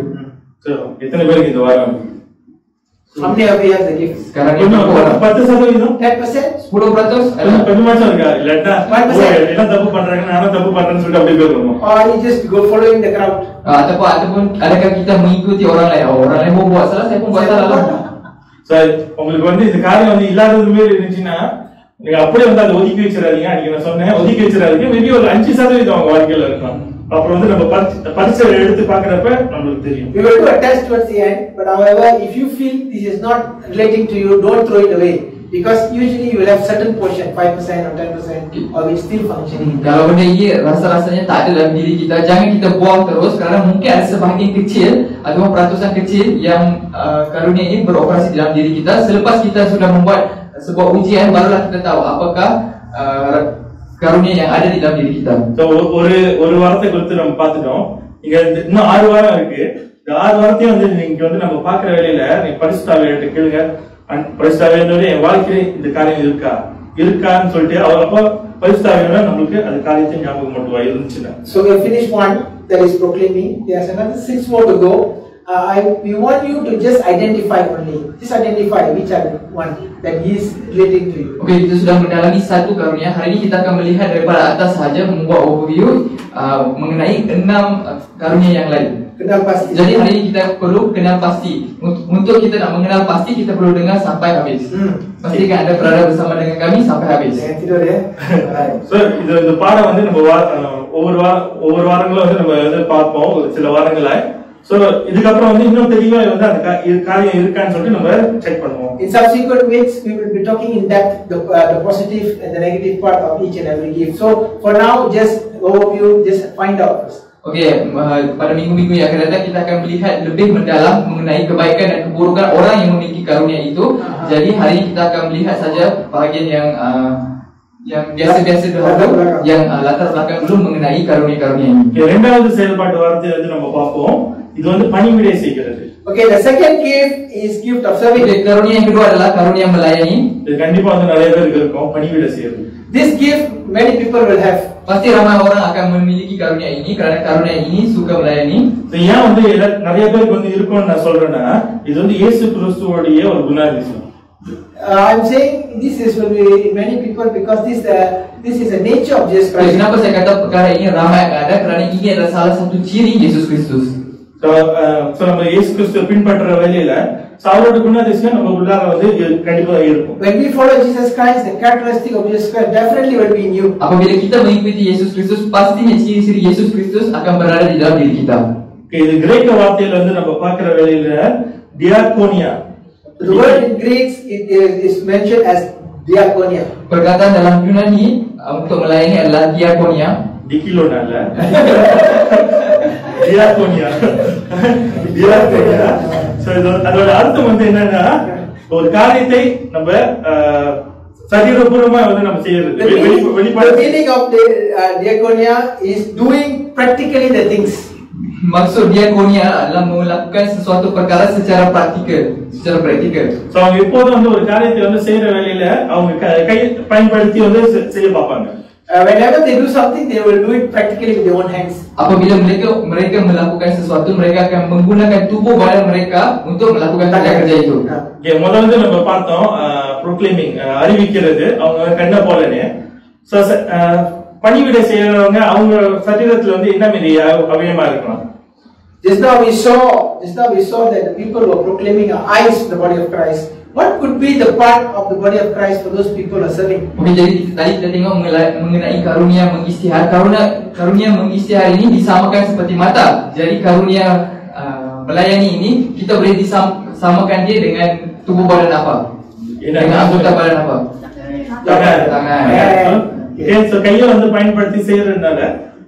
So எத்தனை பேருக்கு இந்த வரம்? How many of you have the gift? Sekarang ini இன்னும் 10% 10%? 10% கொஞ்சமாச்சும் இருக்கா? இல்லாட்டா 1%. எல்லாம் தப்பு பண்றாங்க நானும் தப்பு பண்றேன்னு சொல்லிட்டு அப்படியே போயிருவோம். Or you just go following the crowd? ataupun adakah kita mengikuti orang lain? Oh, orang lain pun buat salah, saya pun buat salah lah. Sir உங்களுக்கு வந்து இந்த காரியம் வந்து இல்லாதது மாதிரி இருந்துச்சுன்னா நீங்க அப்படியே வந்து அதை ஒதுக்கி வச்சிடாதீங்க. அன்னைக்கு நான் சொன்னேன் ஒதுக்கி வச்சிடாதீங்க. மேபி ஒரு 5% அவங்க வாழ்க்கையில இருக்கலாம். அப்புறம் வந்து நம்ம பரிசை எடுத்து பார்க்கறப்ப நம்மளுக்கு தெரியும். We will do a test towards the end, but however, if you feel this is not relating to you, don't throw it away. Because usually you will have certain portion, 5% or 10%, or it's still functioning. Kalau benda ini rasa-rasanya tak ada dalam diri kita, jangan kita buang terus kerana mungkin ada sebahagian kecil atau peratusan kecil yang karunia ini beroperasi dalam diri kita. Selepas kita sudah membuat sebuah ujian, barulah kita tahu apakah karunia yang ada di dalam diri kita. ஒரு வாரத்தை குறித்து நம்ம பார்த்துட்டோம். இங்க இன்னும் 6 வாரம் இருக்கு. இந்த 6 வாரத்தையும் வந்து நீங்க வந்து நம்ம பாக்குற வேலையில நீ பரிசுத்தாவிட்ட கேளுங்க. பரிசுத்தாவியோட என் வாழ்க்கையில இந்த காரியம் இருக்கான்னு சொல்லிட்டு அவர் அப்போ பரிசுத்தாவியோட நம்மளுக்கு அந்த காரியத்தை ஞாபகம் மட்டும் இருந்துச்சுன்னா. So we have finished one that is proclaiming. There's another 6 more to go. We want you to just identify only. Just identify which are the one that he is relating to you. Okey, kita sudah mendalami satu karunia. Hari ini kita akan melihat daripada atas sahaja, membuat overview mengenai 6 karunia yang lain. Kenal pasti. Jadi hari ini kita perlu kenal pasti. Untuk kita nak mengenal pasti, kita perlu dengar sampai habis. Pastikan anda berada bersama dengan kami sampai habis. Jangan tidur ya. So இந்த பாடம் வந்து நம்ம ஒவ்வொரு வாரங்களும் வந்து நம்ம வந்து பார்ப்போம் ஒரு சில வாரங்களா. So இதுக்கப்புறம் வந்து இன்னும் தெளிவா வந்து அந்த காரியம் இருக்கான்னு சொல்லிட்டு நம்ம செக் பண்ணுவோம். In subsequent weeks we will be talking in depth the positive and the negative part of each and every gift. So for now just overview, just find out first. Okey, pada minggu-minggu yang akan datang kita akan melihat lebih mendalam mengenai kebaikan dan keburukan orang yang memiliki karunia itu. Jadi hari ini kita akan melihat saja bahagian yang biasa-biasa dahulu, yang latar belakang dulu mengenai karunia-karunia ini. இரண்டாவது செயல்பாட்டு வார்த்தை வந்து நம்ம பார்ப்போம். இது வந்து பணிவிடை செய்கிறது. Okay, the second gift is gift of serving. Karunia yang kedua adalah karunia melayani. இது கண்டிப்பா வந்து நிறைய பேருக்கு இருக்கும் பணிவிடை செய்கிறது. This gift many people will have. Pasti ramai orang akan memiliki karunia ini kerana karunia ini suka melayani. ஏன் வந்து நிறைய பேருக்கு வந்து இருக்கும்னு நான் சொல்றேன்னா இது வந்து இயேசு கிறிஸ்துவோடைய ஒரு குணாதிசயம். I'm saying this is will be many people because this is a nature of Jesus Christ. Kenapa saya kata perkara ini ramai ada kerana ini adalah salah satu ciri Yesus Kristus. So நம்ம இயேசு கிறிஸ்துவை பின்பற்ற வேளையில அவரோட குணாதிசயம் நம்ம உள்ளார வந்து கண்டிப்பா இருக்கும். When we follow Jesus Christ, the characteristic of Jesus Christ definitely will be in you. Apabila kita mengikuti Yesus Kristus, pastinya ciri-ciri Yesus Kristus akan berada di dalam diri kita. இது கிரேக்க வார்த்தையில வந்து நம்ம பார்க்கிற வேளையில diakonia. The word in Greek is mentioned as diakonia. Perkataan dalam Yunani untuk melayani adalah diakonia. Dikilona இல்ல. diakonia. So அதோட அர்த்தம் வந்து என்னன்னா ஒரு காரியத்தை நம்ம சரீரபூர்வமா வந்து நம்ம செய்யறது. The meaning of the diakonia is doing practically the things. Maksud diakonia adalah melakukan sesuatu perkara secara praktikal. So அவங்க எப்போதும் வந்து ஒரு காரியத்தை வந்து செய்யற வேளையில அவங்க கை பயன்படுத்தி வந்து செய்ய பார்ப்பாங்க. Whenever they do something, they will do it practically with their own hands. Apabila mereka melakukan sesuatu, mereka akan menggunakan tubuh badan mereka untuk melakukan kerja itu. Okay, முதல்ல வந்து நம்ம பார்த்தோம் proclaiming அறிவிக்கிறது அவங்க கண்ண போலனே. So பணிவிடை செய்யறவங்க அவங்க சரீரத்துல வந்து என்ன மாதிரி அவயமா இருக்கலாம். Just now we saw that the people who are proclaiming are eyes in the body of Christ. What could be the part of the body of Christ for those people who are serving? Okay, jadi tadi kita tengok mengenai karunia mengistihar. Karunia mengistihar ini disamakan seperti mata. Jadi karunia melayani ini kita boleh disamakan dia dengan tubuh badan apa? Dengan anggota badan apa? Tangan. So கையை வந்து பயன்படுத்தி செய்யறதுனால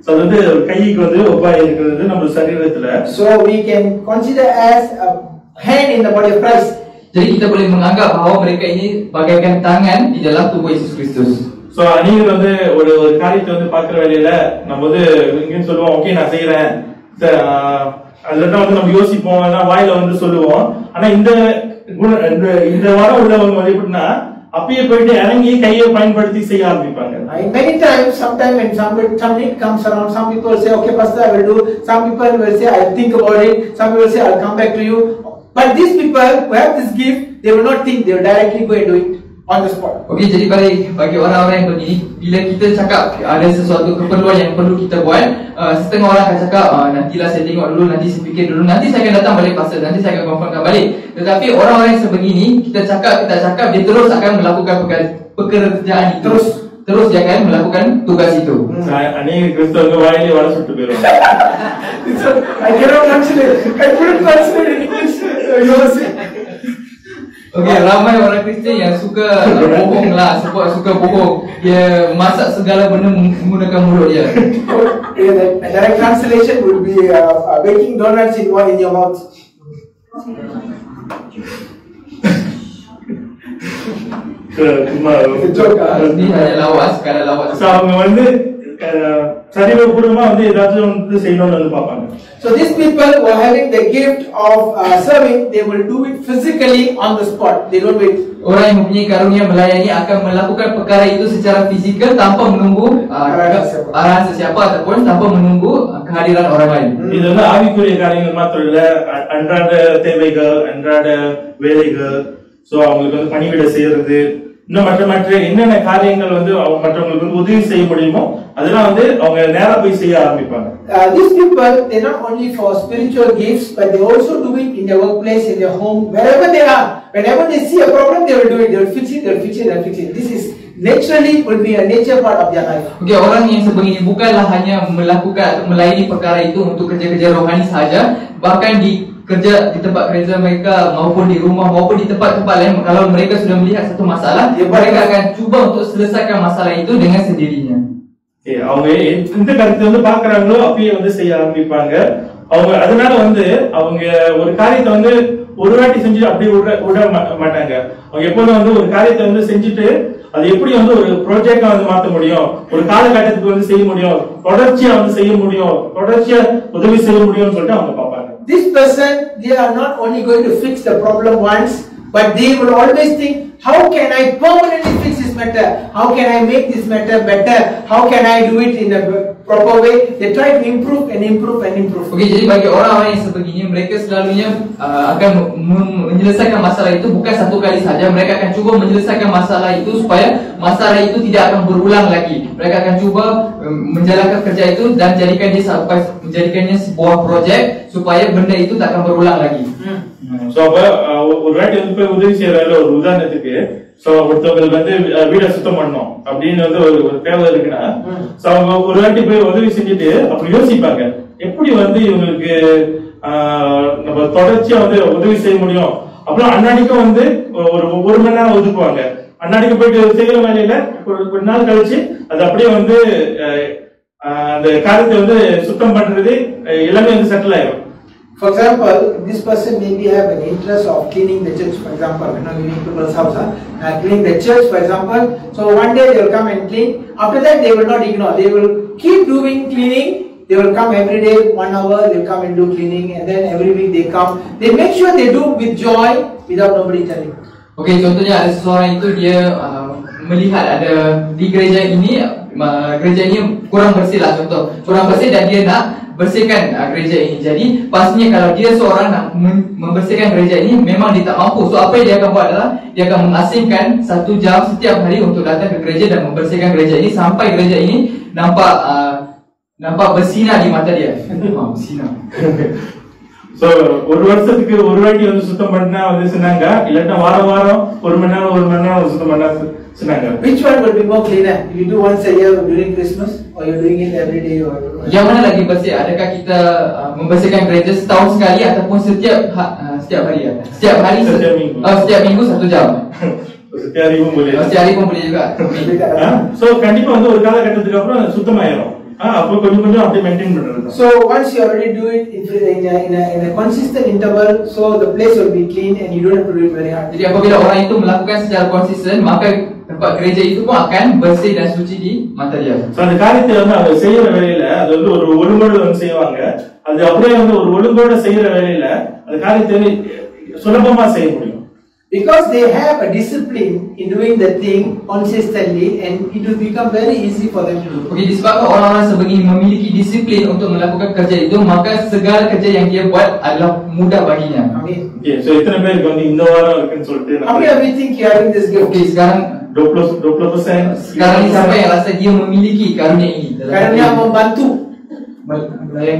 so வந்து கைக்கு வந்து ஒப்பாய் இருக்குது நம்ம சரீரத்துல. So we can consider as a hand in the body of Christ. Jadi kita boleh menganggap bahawa mereka ini bagaikan tangan di dalam tubuh Yesus Kristus. So அநேகர் வந்து ஒரு காரியத்தை வந்து பார்க்குற வேலையில நம்ம வந்து இங்கன்னு சொல்லுவோம் ஓகே நான் செய்யறேன் அதெல்லாம் வந்து நம்ம யோசிப்போம் வாயில வந்து சொல்லுவோம். ஆனா இந்த வாரம் உள்ளவங்க வந்து எப்படின்னா அப்பயே போயிட்டு இறங்கி கையை பயன்படுத்தி செய்ய ஆரம்பிப்பாங்க. Many times, sometimes when somebody comes around, some people say, okay pastor, I will do. Some people will say, I'll think about it. Some people will say, I'll come back to you. But these people who have this gift, they will not think, they will directly go and do it on the spot. Okey, jadi bagi orang-orang yang begini, bila kita cakap ada sesuatu keperluan yang perlu kita buat, setengah orang akan cakap nantilah saya tengok dulu, nanti saya fikir dulu, nanti saya akan datang balik pasal, nanti saya akan confirmkan balik. Tetapi orang-orang yang sebegini, kita cakap, dia terus akan melakukan pekerjaan itu. Terus dia akan melakukan tugas itu. அநேக கிறிஸ்தவங்க வாயிலே வர சுட்டு போயிடுவாங்க. I cannot translate. I couldn't translate in English. Okey, ramai orang Kristian yang suka bohong lah, suka bohong. Dia masak segala benda menggunakan mulut dia. The direct translation would be baking donuts in your mouth. சும்மா Ini hanya lawas, sekadar lawas. So அவங்க வந்து சரிபூர்வமா வந்து ஏதாச்சும் வந்து செய்யணும்னு வந்து பார்ப்பாங்க. So these people who are having the gift of serving, they will do it physically on the spot. They don't wait. Orang yang mempunyai karunia melayani akan melakukan perkara itu secara fizikal tanpa menunggu arahan sesiapa ataupun tanpa menunggu kehadiran orang lain. இது வந்து ஆவிக்குரிய காரியங்கள் மாத்திரம் இல்ல, அன்றாட தேவைகள், அன்றாட வேலைகள், சோ அவங்களுக்கு வந்து பணிவிடை செய்யறது, இன்னும் மற்ற என்னென்ன காரியங்கள் வந்து அவங்க மற்றவங்களுக்கு வந்து உதவி செய்ய முடியுமோ அதெல்லாம் வந்து அவங்க நேரா போய் செய்ய ஆரம்பிப்பாங்க. These people, they're not only for spiritual gifts, but they also do it in their workplace, in their home, wherever they are. Whenever they see a problem, they will do it. They will fix it, they will fix it, they will fix it. This is naturally will be a nature part of their life. Okay, orang yang sebegini bukanlah hanya melakukan atau melayani perkara itu untuk kerja-kerja rohani sahaja, bahkan di kerja di tempat kerja mereka maupun di rumah maupun di tempat-tempat lain, kalau mereka sudah melihat satu masalah, mereka akan cuba untuk selesaikan masalah itu dengan sendirinya. அவங்க எந்த கருத்தை வந்து பாக்குறாங்களோ அப்பயே வந்து செய்ய ஆரம்பிப்பாங்க. அவங்க அதனால வந்து அவங்க ஒரு காரியத்தை வந்து ஒரு வாட்டி செஞ்சு அப்படியே விட மாட்டாங்க. அவங்க எப்போதும் வந்து ஒரு காரியத்தை வந்து செஞ்சுட்டு அது எப்படி வந்து ஒரு ப்ராஜெக்டா வந்து மாற்ற முடியும், ஒரு காலகட்டத்துக்கு வந்து செய்ய முடியும், தொடர்ச்சியா வந்து செய்ய முடியும், தொடர்ச்சியா உதவி செய்ய முடியும்னு சொல்லிட்டு அவங்க பார்ப்பாங்க. This person, they are not only going to fix the problem once, but they will always think, how can I permanently fix this matter? How can I make this matter better? How can I do it in a proper way? They try to improve and improve and improve. Okey, jadi bagi orang-orang yang sebegini, mereka selalunya akan menyelesaikan masalah itu bukan satu kali saja. Mereka akan cuba menyelesaikan masalah itu supaya masalah itu tidak akan berulang lagi. Mereka akan cuba menjalankan kerja itu dan menjadikannya sebuah projek supaya benda itu tak akan berulang lagi. So அப்ப ஒரு வாட்டி வந்து போய் உதவி செய்யறாரு. ஒரு உதாரணத்துக்கு, சோ ஒருத்தவங்களுக்கு வந்து வீடை சுத்தம் பண்ணணும் அப்படின்னு வந்து ஒரு தேவை இருக்குன்னா, சோ அவங்க ஒரு வாட்டி போய் உதவி செஞ்சுட்டு அப்படி யோசிப்பாங்க, எப்படி வந்து இவங்களுக்கு நம்ம தொடர்ச்சியா வந்து உதவி செய்ய முடியும். அப்புறம் அன்னாடிக்கும் வந்து ஒரு மணி நேரம் ஒதுக்குவாங்க. அன்னாடிக்கு போயிட்டு செய்யற வேலையில ஒரு நாள் கழிச்சு அது அப்படியே வந்து அந்த காரியத்தை வந்து சுத்தம் பண்றது எல்லாமே வந்து செட்டில் ஆயிடும். For example, this person maybe have an interest of cleaning the church, for example, cleaning people's house, cleaning the church, for example. So one day they will come and clean. After that, they will not ignore. They will keep doing cleaning. They will come every day, 1 hour, they will come and do cleaning, and then every week they come. They make sure they do with joy, without nobody telling. Okey, contohnya ada seseorang itu dia melihat ada di gereja ini kurang bersih lah, contoh kurang bersih dan dia nak bersihkan gereja ini. Jadi pastinya kalau dia seorang nak membersihkan gereja ini, memang dia tak mampu. So apa yang dia akan buat adalah dia akan mengasingkan 1 jam setiap hari untuk datang ke gereja dan membersihkan gereja ini sampai gereja ini nampak bersinar di mata dia. Bersinar. So ஒரு வருஷத்துக்கு ஒரு வாட்டி வந்து சுத்தம் பண்ணா வந்து சொன்னாங்க, இல்லன்னா வாரம் ஒரு மணி நேரம் சுத்தம் பண்ணா சொன்னாங்க. Which one will be more cleaner? If you do once a year during Christmas, or you're doing it every day? Yang mana lagi bersih? Adakah kita membersihkan gereja setahun sekali ataupun setiap hari? Setiap hari, setiap minggu 1 jam. setiap hari pun boleh. Setiap hari pun boleh juga. So கண்டிப்பா வந்து ஒரு காலகட்டத்துக்கு அப்புறம் சுத்தமாயிரும். அப்போ கொஞ்சம் அப்படியே மெயின்டைன் பண்றது. So once you already do it in a consistent interval, so the place will be clean and you don't have to do it very hard. Jadi apabila orang itu melakukan secara konsisten, maka tempat gereja itu pun akan bersih dan suci di mata dia. So அந்த காரியத்தை வந்து அவங்க செய்யற வேலையில அது வந்து ஒரு ஒழுங்கோடு வந்து செய்வாங்க. அது அப்படியே வந்து ஒரு ஒழுங்கோடு செய்யற வேலையில அந்த காரியத்தை சுலபமா செய்ய முடியும். Because they have a discipline in doing the thing consistently, and it will become very easy for them to do. Okey, disebabkan orang-orang sebegini memiliki disiplin untuk melakukan kerja itu, maka segala kerja yang dia buat adalah mudah baginya. Amin. Okay, so இத்தனை பேருக்கு வந்து இந்த வாரம் இருக்குன்னு சொல்லிட்டு How many of you think you are having this gift? Okey, sekarang 20%. Sekarang ni siapa yang rasa dia memiliki karunia ini? Karunia membantu,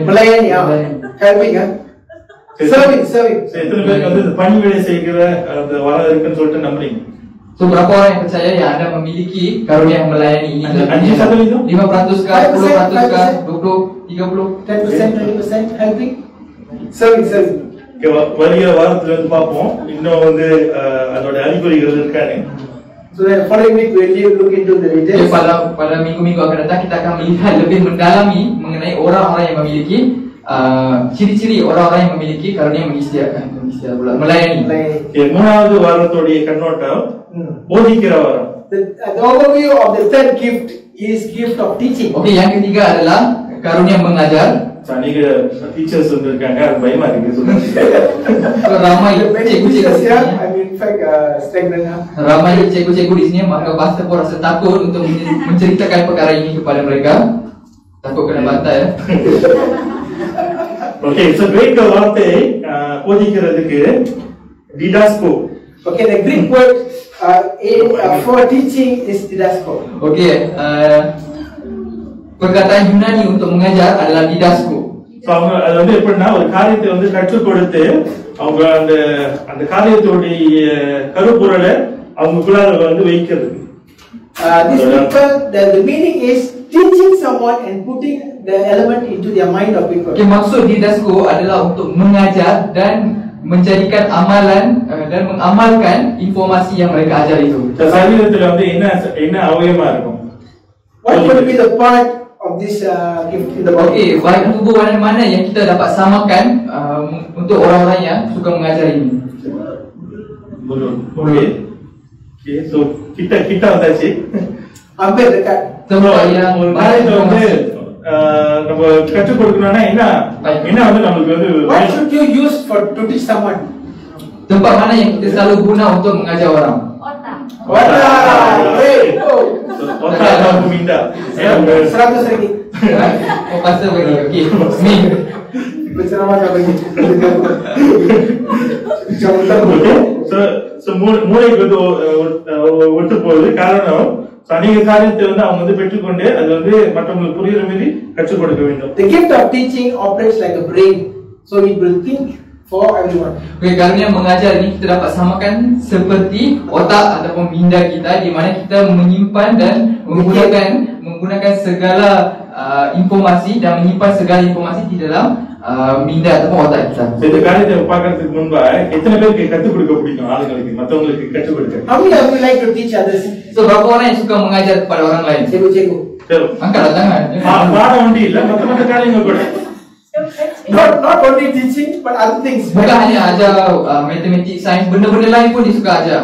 melayani, helping, serving. எத்தனை பேருக்கு வந்து இந்த பணிவிடை செய்கிற அந்த வரம் இருக்குன்னு சொல்லிட்டு நம்புறீங்க? So berapa orang yang percaya yang anda memiliki karunia yang melayani ini? 5% kah, 10% kah, 20, 30, 10%, 20% helping, serving. வருகிற வாரத்துல வந்து பார்ப்போம் இன்னும் வந்து அதோட அறிகுறிகள் இருக்கானே. So the following week we will look into the details. Pada minggu-minggu akan datang kita akan melihat lebih mendalami mengenai orang-orang yang memiliki ciri-ciri orang-orang yang memiliki karunia melayani. மூணாவது வாரத்தோட கண்ணோட்டம் போதிக்கிற வாரம். The overview of the third gift is gift of teaching. Okey, yang ketiga adalah karunia mengajar. So, அநேக டீச்சர்ஸ் வந்திருக்காங்க, அது பயமா இருக்கு சொல்லுங்க. So, ramai Many cikgu-cikgu teachers di here, sini. I'm in fact stagnant. Ramai cikgu-cikgu di sini, maka pastor pun rasa takut untuk menceritakan perkara ini kepada mereka. Takut kena bantai ya. Okay, so கிரேக்க வார்த்தை போதிக்கிறதுக்கு டிடாஸ்கோ. Okay, the Greek word for teaching is didasko. Okey, perkataan Yunani untuk mengajar adalah didasko. So அவங்க அது வந்து எப்படின்னா ஒரு காரியத்தை வந்து கற்றுக் கொடுத்து அவங்க அந்த அந்த காரியத்தோடைய கருப்பொருளை அவங்களுக்குள்ள வந்து வைக்கிறது. These people, the meaning is teaching someone and putting the element into their mind of people. Okey, maksud didasko adalah untuk mengajar dan menjadikan amalan dan mengamalkan informasi yang mereka ajar itu. சரீரத்துல வந்து என்ன அவயமா இருக்கும்? What would be the part of this gift in the body? Okey, baik tubuh mana-mana yang kita dapat samakan untuk orang-orang yang suka mengajar ini. Okey. Okey, so kita வந்தாச்சு. Hampir dekat. Tempat yang ஒரு காரியத்தை வந்து நம்ம கற்றுக் கொடுக்கணும்னா என்ன வந்து நமக்கு வந்து What should you use to teach someone? tempat mana yang kita selalu guna untuk mengajar orang? Great. otak atau minda. 100 ringgit. Oh, pasal bagi. Okey, ni. Berceramah tak bagi. மூளைக்கு வந்து ஒட்டு போகுது. காரணம் அநேக காரியத்தை வந்து அவங்க வந்து பெற்றுக்கொண்டு அது வந்து மற்றவங்களுக்கு புரியுற மாதிரி கற்றுக் கொடுக்க வேண்டும். The gift of teaching operates like a brain, so it will think for everyone. Okey, karunia mengajar ini kita dapat samakan seperti otak ataupun minda kita, di mana kita menyimpan dan menggunakan segala informasi dan menyimpan segala informasi di dalam minda ataupun otak kita. இந்த காரியத்தை பார்க்கறதுக்கு முன்பா எத்தனை பேருக்கு கற்றுக் கொடுக்க பிடிக்கும்? ஆளுங்களுக்கு மற்றவங்களுக்கு கற்றுக் கொடுக்க. How many of you like to teach others? So, berapa orang yang suka mengajar kepada orang lain? Cikgu-cikgu. Angkatlah tangan. பாடம் ஒண்டி இல்ல, மற்ற காரியங்கள் கூட. Not only teaching but other things. Bukan hanya ajar matematik, sains, benda-benda lain pun dia suka ajar.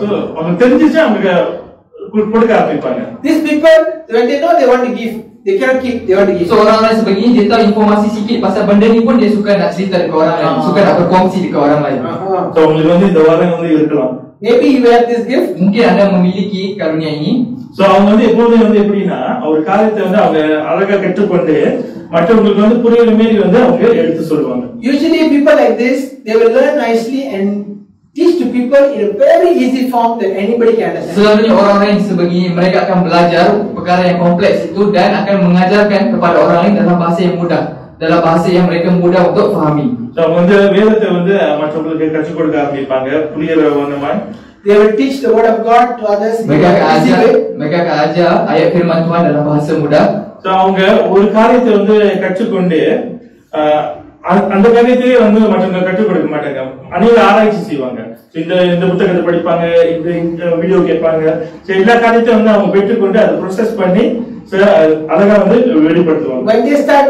So அவங்க தெரிஞ்சிச்சு அவங்க கொடுக்க ஆரம்பிப்பாங்க. These people, when they know they want to give, they cannot keep, they want to give. So orang-orang sebegini dia tahu informasi sikit pasal benda ni pun dia suka nak cerita dekat orang lain, suka nak berkongsi dekat orang lain. So உங்களுக்கு வந்து இந்த வாரம் வந்து இருக்கலாம். Maybe you have this gift. Mungkin anda memiliki karunia ini. So அவங்க வந்து எப்போதுமே வந்து எப்படின்னா ஒரு காரியத்தை வந்து அவங்க அழகா கற்றுக்கொண்டு மற்றவங்களுக்கு வந்து புரியுற மாதிரி வந்து அவங்க எடுத்து சொல்லுவாங்க. Usually people like this, they will learn nicely and teach to people in a very easy form that anybody can understand. Selalunya orang-orang yang sebegini mereka akan belajar perkara yang kompleks itu dan akan mengajarkan kepada orang lain dalam bahasa yang mudah, dalam bahasa yang mereka mudah untuk fahami. So அவங்க வந்து வேதத்தை வந்து மற்றவங்களுக்கு கற்றுக் கொடுக்க ஆரம்பிப்பாங்க புரியுற விதமா. They will teach the word of God to others. Mereka akan ajar ayat firman Tuhan dalam bahasa mudah. So அவங்க ஒரு காரியத்தை வந்து கற்றுக்கொண்டு அந்த காரியத்தையே வந்து மற்றவங்க கற்றுக் கொடுக்க மாட்டாங்க. அநேக ஆராய்ச்சி செய்வாங்க. இந்த புத்தகத்தை படிப்பாங்க, இந்த வீடியோ கேட்பாங்க. எல்லா காரியத்தையும் வந்து அவங்க பெற்றுக்கொண்டு அதை ப்ரோசஸ் பண்ணி அழகா வந்து வெளிப்படுத்துவாங்க. When they start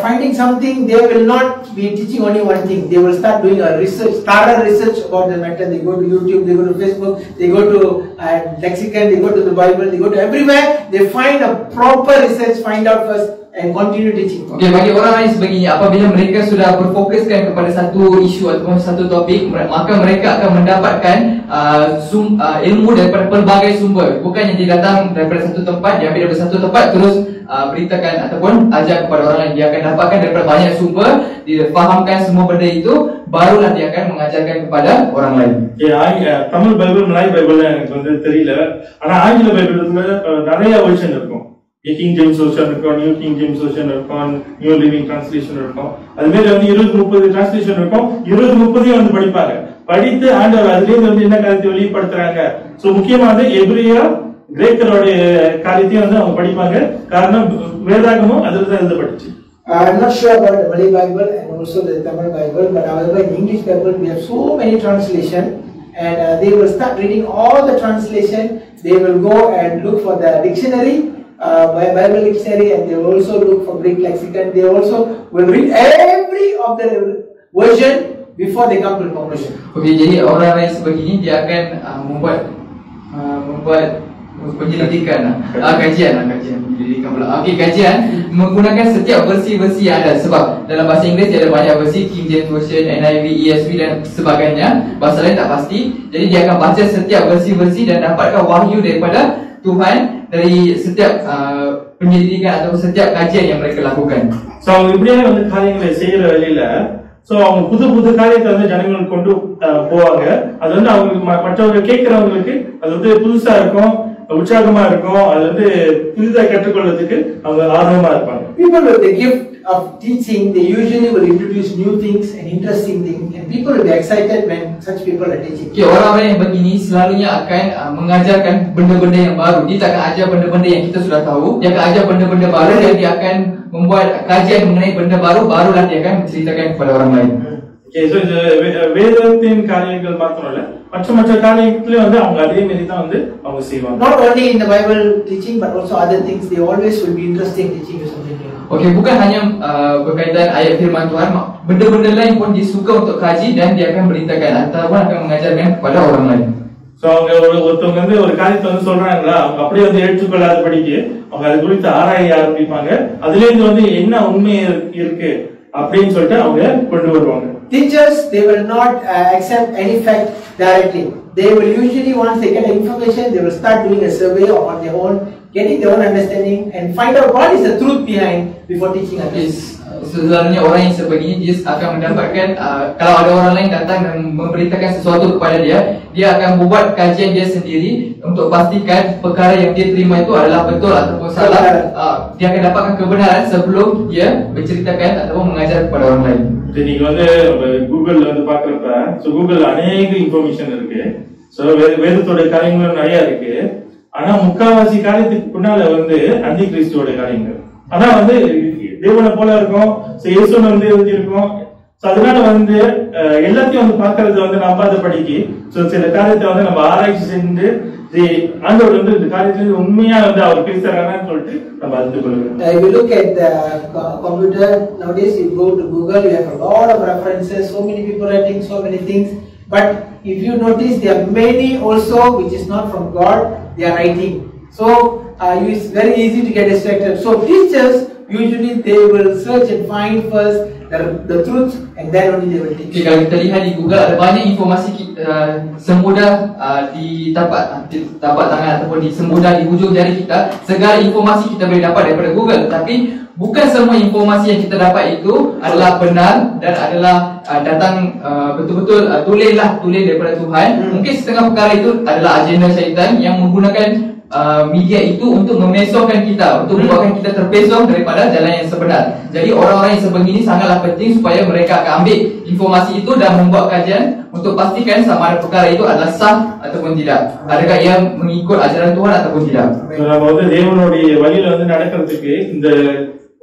finding something, they will not be teaching only one thing. They will start doing a research, thorough research about the matter. They go to YouTube, they go to Facebook, they go to lexicon, they go to the Bible, they go to everywhere. They find a proper research, find out first and continue teaching. Okey, bagi orang lain sebegini, apabila mereka sudah berfokuskan kepada satu isu ataupun satu topik, maka mereka akan mendapatkan ilmu daripada pelbagai sumber. Bukannya dia datang daripada satu tempat, dia ambil daripada satu tempat terus beritakan ataupun ajar kepada orang lain. Dia akan dapatkan daripada banyak sumber, dia fahamkan semua benda itu, barulah dia akan mengajarkan kepada orang lain. Tamil Bible Malay Bible எனக்கு வந்து தெரியல, ஆனா ஆங்கில பைபிள்ல நிறைய version இருக்கும். King James version இருக்கும், New King James version இருக்கும், நியூ லிவிங் டிரான்ஸ்லேஷன் இருக்கும். அது மாதிரி வந்து 20-30 டிரான்ஸ்லேஷன் இருக்கும். 20-30 வந்து படிப்பாங்க. படித்து ஆண்டவர் அதுலேருந்து வந்து என்ன காரியத்தை வெளிப்படுத்துறாங்க. சோ முக்கியமா வந்து எபிரேயா கிரேக்கரோட காரியத்தையும் வந்து அவங்க படிப்பாங்க. காரணம் வேதாகமும் அதுல தான் எழுதப்பட்டுச்சு. I'm not sure about the Malay Bible and also the Tamil Bible, but however in English Bible we have so many translation, and they will start reading all the translation. They will go and look for the dictionary, Bible dictionary, and they will also look for Greek lexicon. They also will read every of the version before they come to the conclusion. Okey, jadi orang lain sebegini dia akan membuat Penyelidikan kajian penyelidikan pula. Okey, kajian menggunakan setiap versi-versi yang ada. Sebab dalam bahasa Inggeris dia ada banyak versi, King James Version, NIV, ESV dan sebagainya. Bahasa lain tak pasti. Jadi dia akan baca setiap versi-versi dan dapatkan wahyu daripada Tuhan dari setiap penyelidikan atau setiap kajian yang mereka lakukan. So அவங்க இப்படியே வந்து காரியங்களை செய்யற வழியில சோ அவங்க புது புது காரியத்தை வந்து ஜனங்களுக்கு கொண்டு போவாங்க. அது வந்து அவங்களுக்கு மற்றவங்க கேட்கிறவங்களுக்கு அது வந்து புதுசா இருக்கும், உற்சாகமா இருக்கும். அது வந்து புதிதாக கற்றுக்கொள்றதுக்கு அவங்க ஆர்வமா இருப்பாங்க. People with the gift of teaching, they usually will introduce new things and interesting things, and people will be excited when such people are teaching. Okay, orang-orang yang begini selalunya akan mengajarkan benda-benda yang baru. Dia tak akan ajar benda-benda yang kita sudah tahu. Dia akan ajar benda-benda baru dan dia akan membuat kajian mengenai benda baru, barulah dia akan menceritakan kepada orang lain. Okay, so இந்த வேதத்தின் காரியங்கள் மாத்திரம் இல்ல, மற்ற காரியத்திலே வந்து அவங்க அதே மாதிரி தான் வந்து அவங்க செய்வாங்க. Not only in the Bible teaching but also other things, they always will be interesting teaching you something new. Okey, bukan hanya berkaitan ayat firman Tuhan, benda-benda lain pun disuka untuk kaji dan dia akan beritakan ataupun akan mengajarkan kepada orang lain. So அவங்க ஒருத்தவங்க வந்து ஒரு காரியத்தை வந்து சொல்றாங்களா, அவங்க அப்படியே வந்து ஏற்றுக்கொள்ளாதபடிக்கு அவங்க அது குறித்து ஆராய ஆரம்பிப்பாங்க. அதுல இருந்து வந்து என்ன உண்மை இருக்கு அப்படின்னு சொல்லிட்டு அவங்க கொண்டு வருவாங்க. Teachers, they will not accept any fact directly. They will usually, once they get information, they will start doing a survey on their own, getting their own understanding and find out what is the truth behind before teaching others. Selalunya orang yang sebegini dia akan mendapatkan kalau ada orang lain datang dan memberitakan sesuatu kepada dia, dia akan buat kajian dia sendiri untuk pastikan perkara yang dia terima itu adalah betul ataupun salah. Dia akan dapatkan kebenaran sebelum dia menceritakan ataupun mengajar kepada orang lain. Jadi நீங்க வந்து கூகுள்ல வந்து பார்க்கறப்ப கூகுள்ல अनेक இன்ஃபர்மேஷன் இருக்கு. சோ வேதத்தோட காரியங்கள் நிறைய இருக்கு. ஆனா முக்காவாசி காரியத்துக்கு பின்னால வந்து அந்தி கிறிஸ்துவோட காரியங்கள். ஆனா வந்து தேவனை போல இருக்கும், இயேசுன்னு வந்து இருக்கும். அதனால வந்து எல்லாத்தையும் வந்து பார்க்கறது வந்து நம்பாதபடிக்கு சில காரியத்தை வந்து நம்ம ஆராய்ச்சி செஞ்சு ஆண்டவர் வந்து இந்த காரியத்துல உண்மையா வந்து அவர் பேசுறாங்கன்னு சொல்லிட்டு நம்ம அறிந்து கொள்கிறோம். If you look at the computer nowadays, you go to Google, you have a lot of references, so many people writing so many things. But if you notice, there are many also which is not from God, they are writing. So it's very easy to get distracted. So teachers usually they will search and find first the truth and then only they will teach. Okay, kalau kita lihat di Google ada banyak informasi semudah di tapak tangan ataupun di semudah di hujung jari kita. Segala informasi kita boleh dapat daripada Google, tapi bukan semua informasi yang kita dapat itu adalah benar dan adalah datang betul-betul tulen daripada Tuhan. Mungkin setengah perkara itu adalah agenda syaitan yang menggunakan media itu untuk memesongkan kita, untuk membuatkan kita terpesong daripada jalan yang sebenar. Jadi orang-orang yang sebegini sangatlah penting supaya mereka akan ambil informasi itu dan membuat kajian untuk pastikan sama ada perkara itu adalah sah ataupun tidak. Adakah ia mengikut ajaran Tuhan ataupun tidak. நம்ம வந்து தேவனுடைய வழியில வந்து நடக்கிறதுக்கு இந்த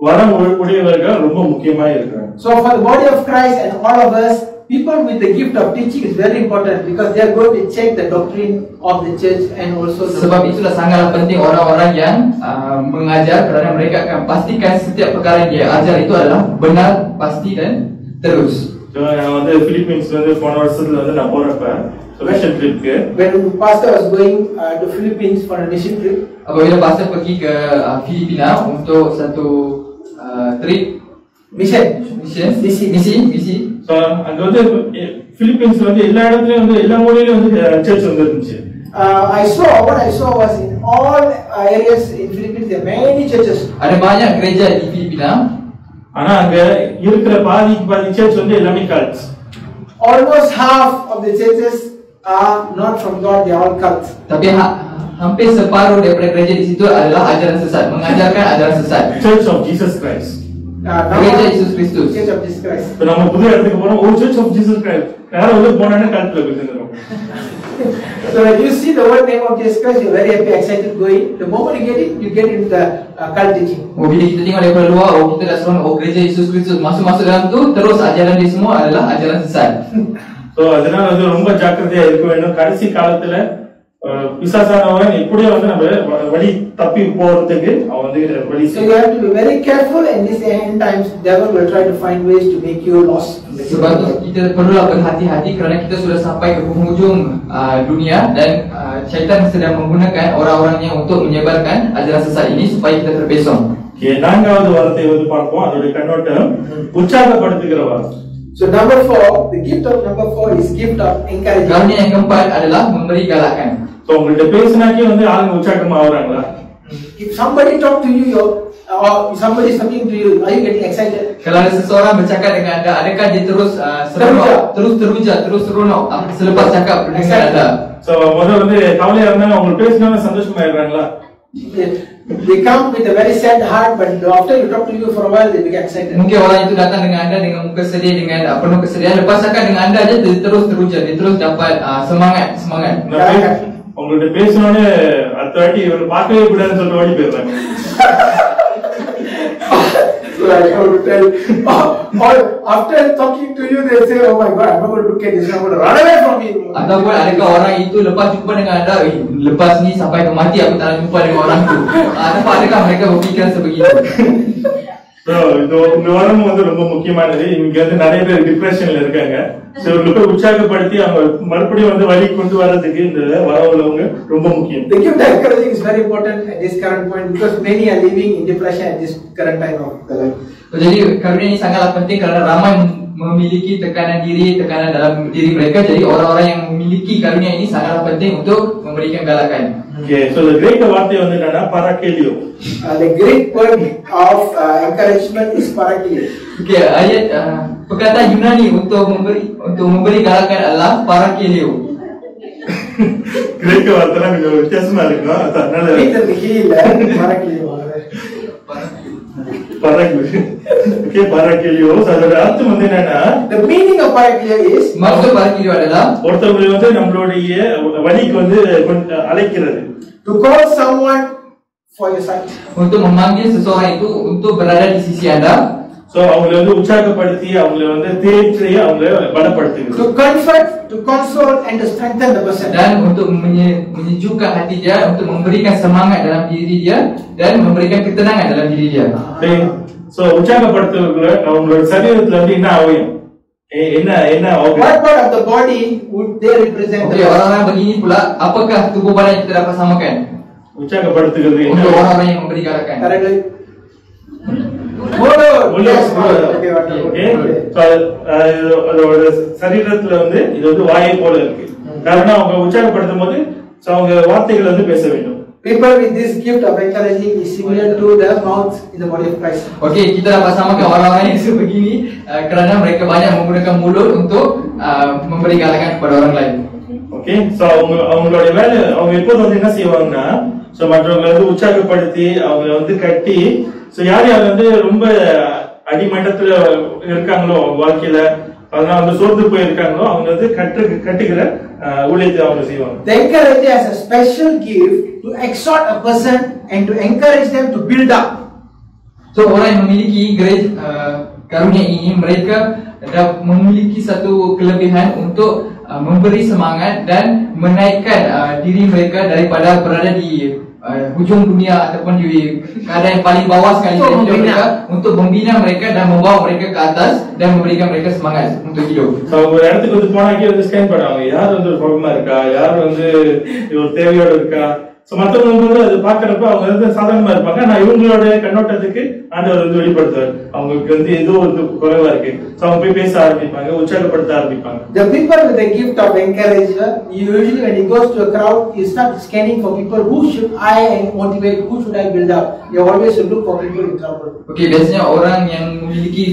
வரம் உடையவர்கள் ரொம்ப முக்கியமா இருக்காங்க. So for the body of Christ and all of us, people with the gift of teaching is very important because they are going to check the doctrine of the church and also sebab itulah sangatlah penting orang-orang yang mengajar kerana mereka akan pastikan setiap perkara yang dia ajar itu adalah benar, pasti dan terus. So நான் வந்து பிலிப்பீன்ஸ் வந்து போன வருஷத்துல வந்து நான் போறப்ப mission trip when pastor was going to Philippines for a mission trip, apabila pastor pergi ke Filipina untuk satu trip misi. So அங்க வந்து பிலிப்பீன்ஸ்ல வந்து எல்லா இடத்துலயும் வந்து எல்லா மூலையிலும் வந்து சர்ச் வந்து இருந்துச்சு. What I saw was in all areas in Philippines there are many churches. Ada banyak gereja di Filipina. ஆனா அங்க இருக்கிற பாதி சர்ச் வந்து எல்லாமே cults. Almost half of the churches are not from God, they are all cults. Tapi hampir separuh daripada gereja di situ adalah ajaran sesat, mengajarkan ajaran sesat. Church of Jesus Christ. Gereja Yesus Kristus. Church of Jesus Christ. So நம்ம புது இடத்துக்கு போறோம், Church of Jesus Christ. யாரோ வந்து போனானே கல்ட்ல போயிடுறோம். So when you see the word name of Jesus Christ, you're very happy, excited going. The moment you get into the cult teaching. Bila kita tengok daripada luar, kita dah seronok, gereja Yesus Kristus, masuk dalam tu, terus ajaran dia semua adalah ajaran sesat. So அதனால வந்து ரொம்ப ஜாக்கிரதையா இருக்க வேண்டும். கடைசி காலத்துல பிசாசானவன் எப்படியோ வந்து நம்ம வழி தப்பி போறதுக்கு அவன் வந்து வழி So you have to be very careful, and these end times devil will try to find ways to make you lost. Sebab itu kita perlulah berhati-hati kerana kita sudah sampai ke penghujung dunia dan syaitan sedang menggunakan orang-orangnya untuk menyebarkan ajaran sesat ini supaya kita terpesong. நான்காவது வார்த்தை வந்து பார்ப்போம். அதோட கண்ணோட்டம் உற்சாகப்படுத்துகிற வார்த்தை. So number 4, the gift of number 4 is gift of encouragement. Karunia yang keempat adalah memberi galakan. So உங்கள்ட்ட பேசினாக்கே வந்து ஆளுங்க உற்சாகமா ஆகுறாங்களா? If somebody talk to you, or somebody is talking to you, are you getting excited? Kalau ada seseorang bercakap dengan anda, adakah dia terus seronok, terus teruja, terus seronok selepas cakap dengan anda? So முதல்ல வந்து கவலையா இருந்தாலும் அவங்க பேசினா சந்தோஷமா ஆயிடுறாங்களா? They come with a very sad heart, but after you talk to you for a while, they become excited. Mungkin orang itu datang dengan anda dengan muka sedih, dengan penuh kesedihan. Lepas cakap dengan anda aja, dia terus teruja, dia terus dapat semangat. உங்கள்ட்ட பேசணும்னு அடுத்த வாட்டி இவர் பார்க்கவே கூடாதுன்னு சொல்லிட்டு ஓடி போயிடுறாங்க. Like how to tell, or after talking to you, they say, "Oh my God, I'm not going to look at this. I'm going to run away from you." Ataupun adakah orang itu lepas jumpa dengan anda, lepas ni sampai ke mati aku tak nak jumpa dengan orang tu. Adakah mereka berfikiran sebegitu? இந்த வாரம் வந்து ரொம்ப முக்கியமானது. இங்க வந்து நிறைய பேர் டிப்ரெஷன்ல இருக்காங்க. சோ இவங்களுக்கு உற்சாகப்படுத்தி அவங்க மறுபடியும் வந்து வழி கொண்டு வரதுக்கு இந்த வாரம் உள்ளவங்க ரொம்ப முக்கியம். The gift of encouraging is very important at this current point because many are living in depression at this current time of the life. Jadi karunia ini sangatlah penting kerana ramai memiliki tekanan dalam diri mereka. Jadi orang-orang yang memiliki karunia ini sangatlah penting untuk memberikan galakan. Okay, so the Greek வார்த்தை வந்து என்னன்னா parakelio. The Greek word of encouragement is parakelio. Okay, ayat perkataan Yunani untuk memberi galakan adalah parakelio. கிரேக்க வார்த்தைலாம் கொஞ்சம் வித்தியாசமா இருக்கும். அதனால parakelio. அதோட அர்த்தம் வந்து என்னன்னா, the meaning of parakelio is, maksud parakelio adalah ஒருத்தவங்களை வந்து நம்மளுடைய வழிக்கு வந்து அழைக்கிறது. To call someone for your side. Untuk memanggil seseorang itu untuk berada di sisi anda. So அவங்களை வந்து உற்சாகப்படுத்தி அவங்களை வந்து தேற்றி அவங்களை பலப்படுத்துகிறது. To comfort, to console and to strengthen the person. Dan untuk menyejukkan hati dia, untuk memberikan semangat dalam diri dia dan memberikan ketenangan dalam diri dia. So உற்சாகப்படுத்துறவங்க அவங்களோட சரீரத்துல வந்து என்ன அவயம்? என்ன அவயம்? What part of the body would they represent? Okay, orang-orang begini pula, apakah tubuh badan yang kita dapat samakan? உற்சாகப்படுத்துகிறது என்ன? Untuk orang-orang yang memberi galakan. Correctly. அதோட சரீரத்துல வந்து இது வந்து வாயை போல இருக்கு. காரணம் அவங்க உற்சாகப்படுத்தும் போது அவங்க வார்த்தைகள் வந்து பேச வேண்டும். People with this gift of encouraging is similar to the mouth in the body of Christ. Okay, kita dapat samakan orang-orang yang sebegini kerana mereka banyak menggunakan mulut untuk memberi galakan kepada orang lain. Okay, so அவங்களோட வேலை அவங்க எப்போது வந்து என்ன செய்வாங்கன்னா, so மற்றவங்களை வந்து உற்சாகப்படுத்தி அவங்களை வந்து கட்டி, so யார் வந்து ரொம்ப அடிமட்டத்துல இருக்காங்களோ வாழ்க்கையில, அதனால வந்து சோர்ந்து போயிருக்காங்களோ அவங்க வந்து கட்டுகிற ஊழியத்தை அவங்க செய்வாங்க. The encourager has a special gift to exhort a person and to encourage them to build up. So orang yang memiliki grace karunia ini, mereka memiliki satu kelebihan untuk memberi semangat dan menaikkan diri mereka daripada berada di hujung dunia ataupun di keadaan yang paling bawah sekali dalam hidup mereka, untuk membina mereka dan membawa mereka ke atas dan memberikan mereka semangat untuk hidup. So ஒரு இடத்துக்கு வந்து போனாக்கே வந்து ஸ்கேன் பண்ணுவாங்க, யார் வந்து ஒரு ப்ராப்ளமா இருக்கா, யார் வந்து ஒரு தேவையோட இருக்கா. சோ மத்தவங்க வந்து அது பாக்குறப்ப அவங்க வந்து சாதாரணமா இருப்பாங்க. நான் இவங்களோட கண்ணோட்டத்துக்கு ஆண்டவர் வந்து வெளிப்படுத்துவார், அவங்களுக்கு வந்து ஏதோ ஒரு குறைவா இருக்கு. சோ அவங்க போய் பேச ஆரம்பிப்பாங்க, உற்சாகப்படுத்த ஆரம்பிப்பாங்க. The people with the gift of encouragement, usually when he goes to a crowd, he starts scanning for people who should I motivate, who should I build up. He always look for people in trouble. Okay, biasanya orang yang memiliki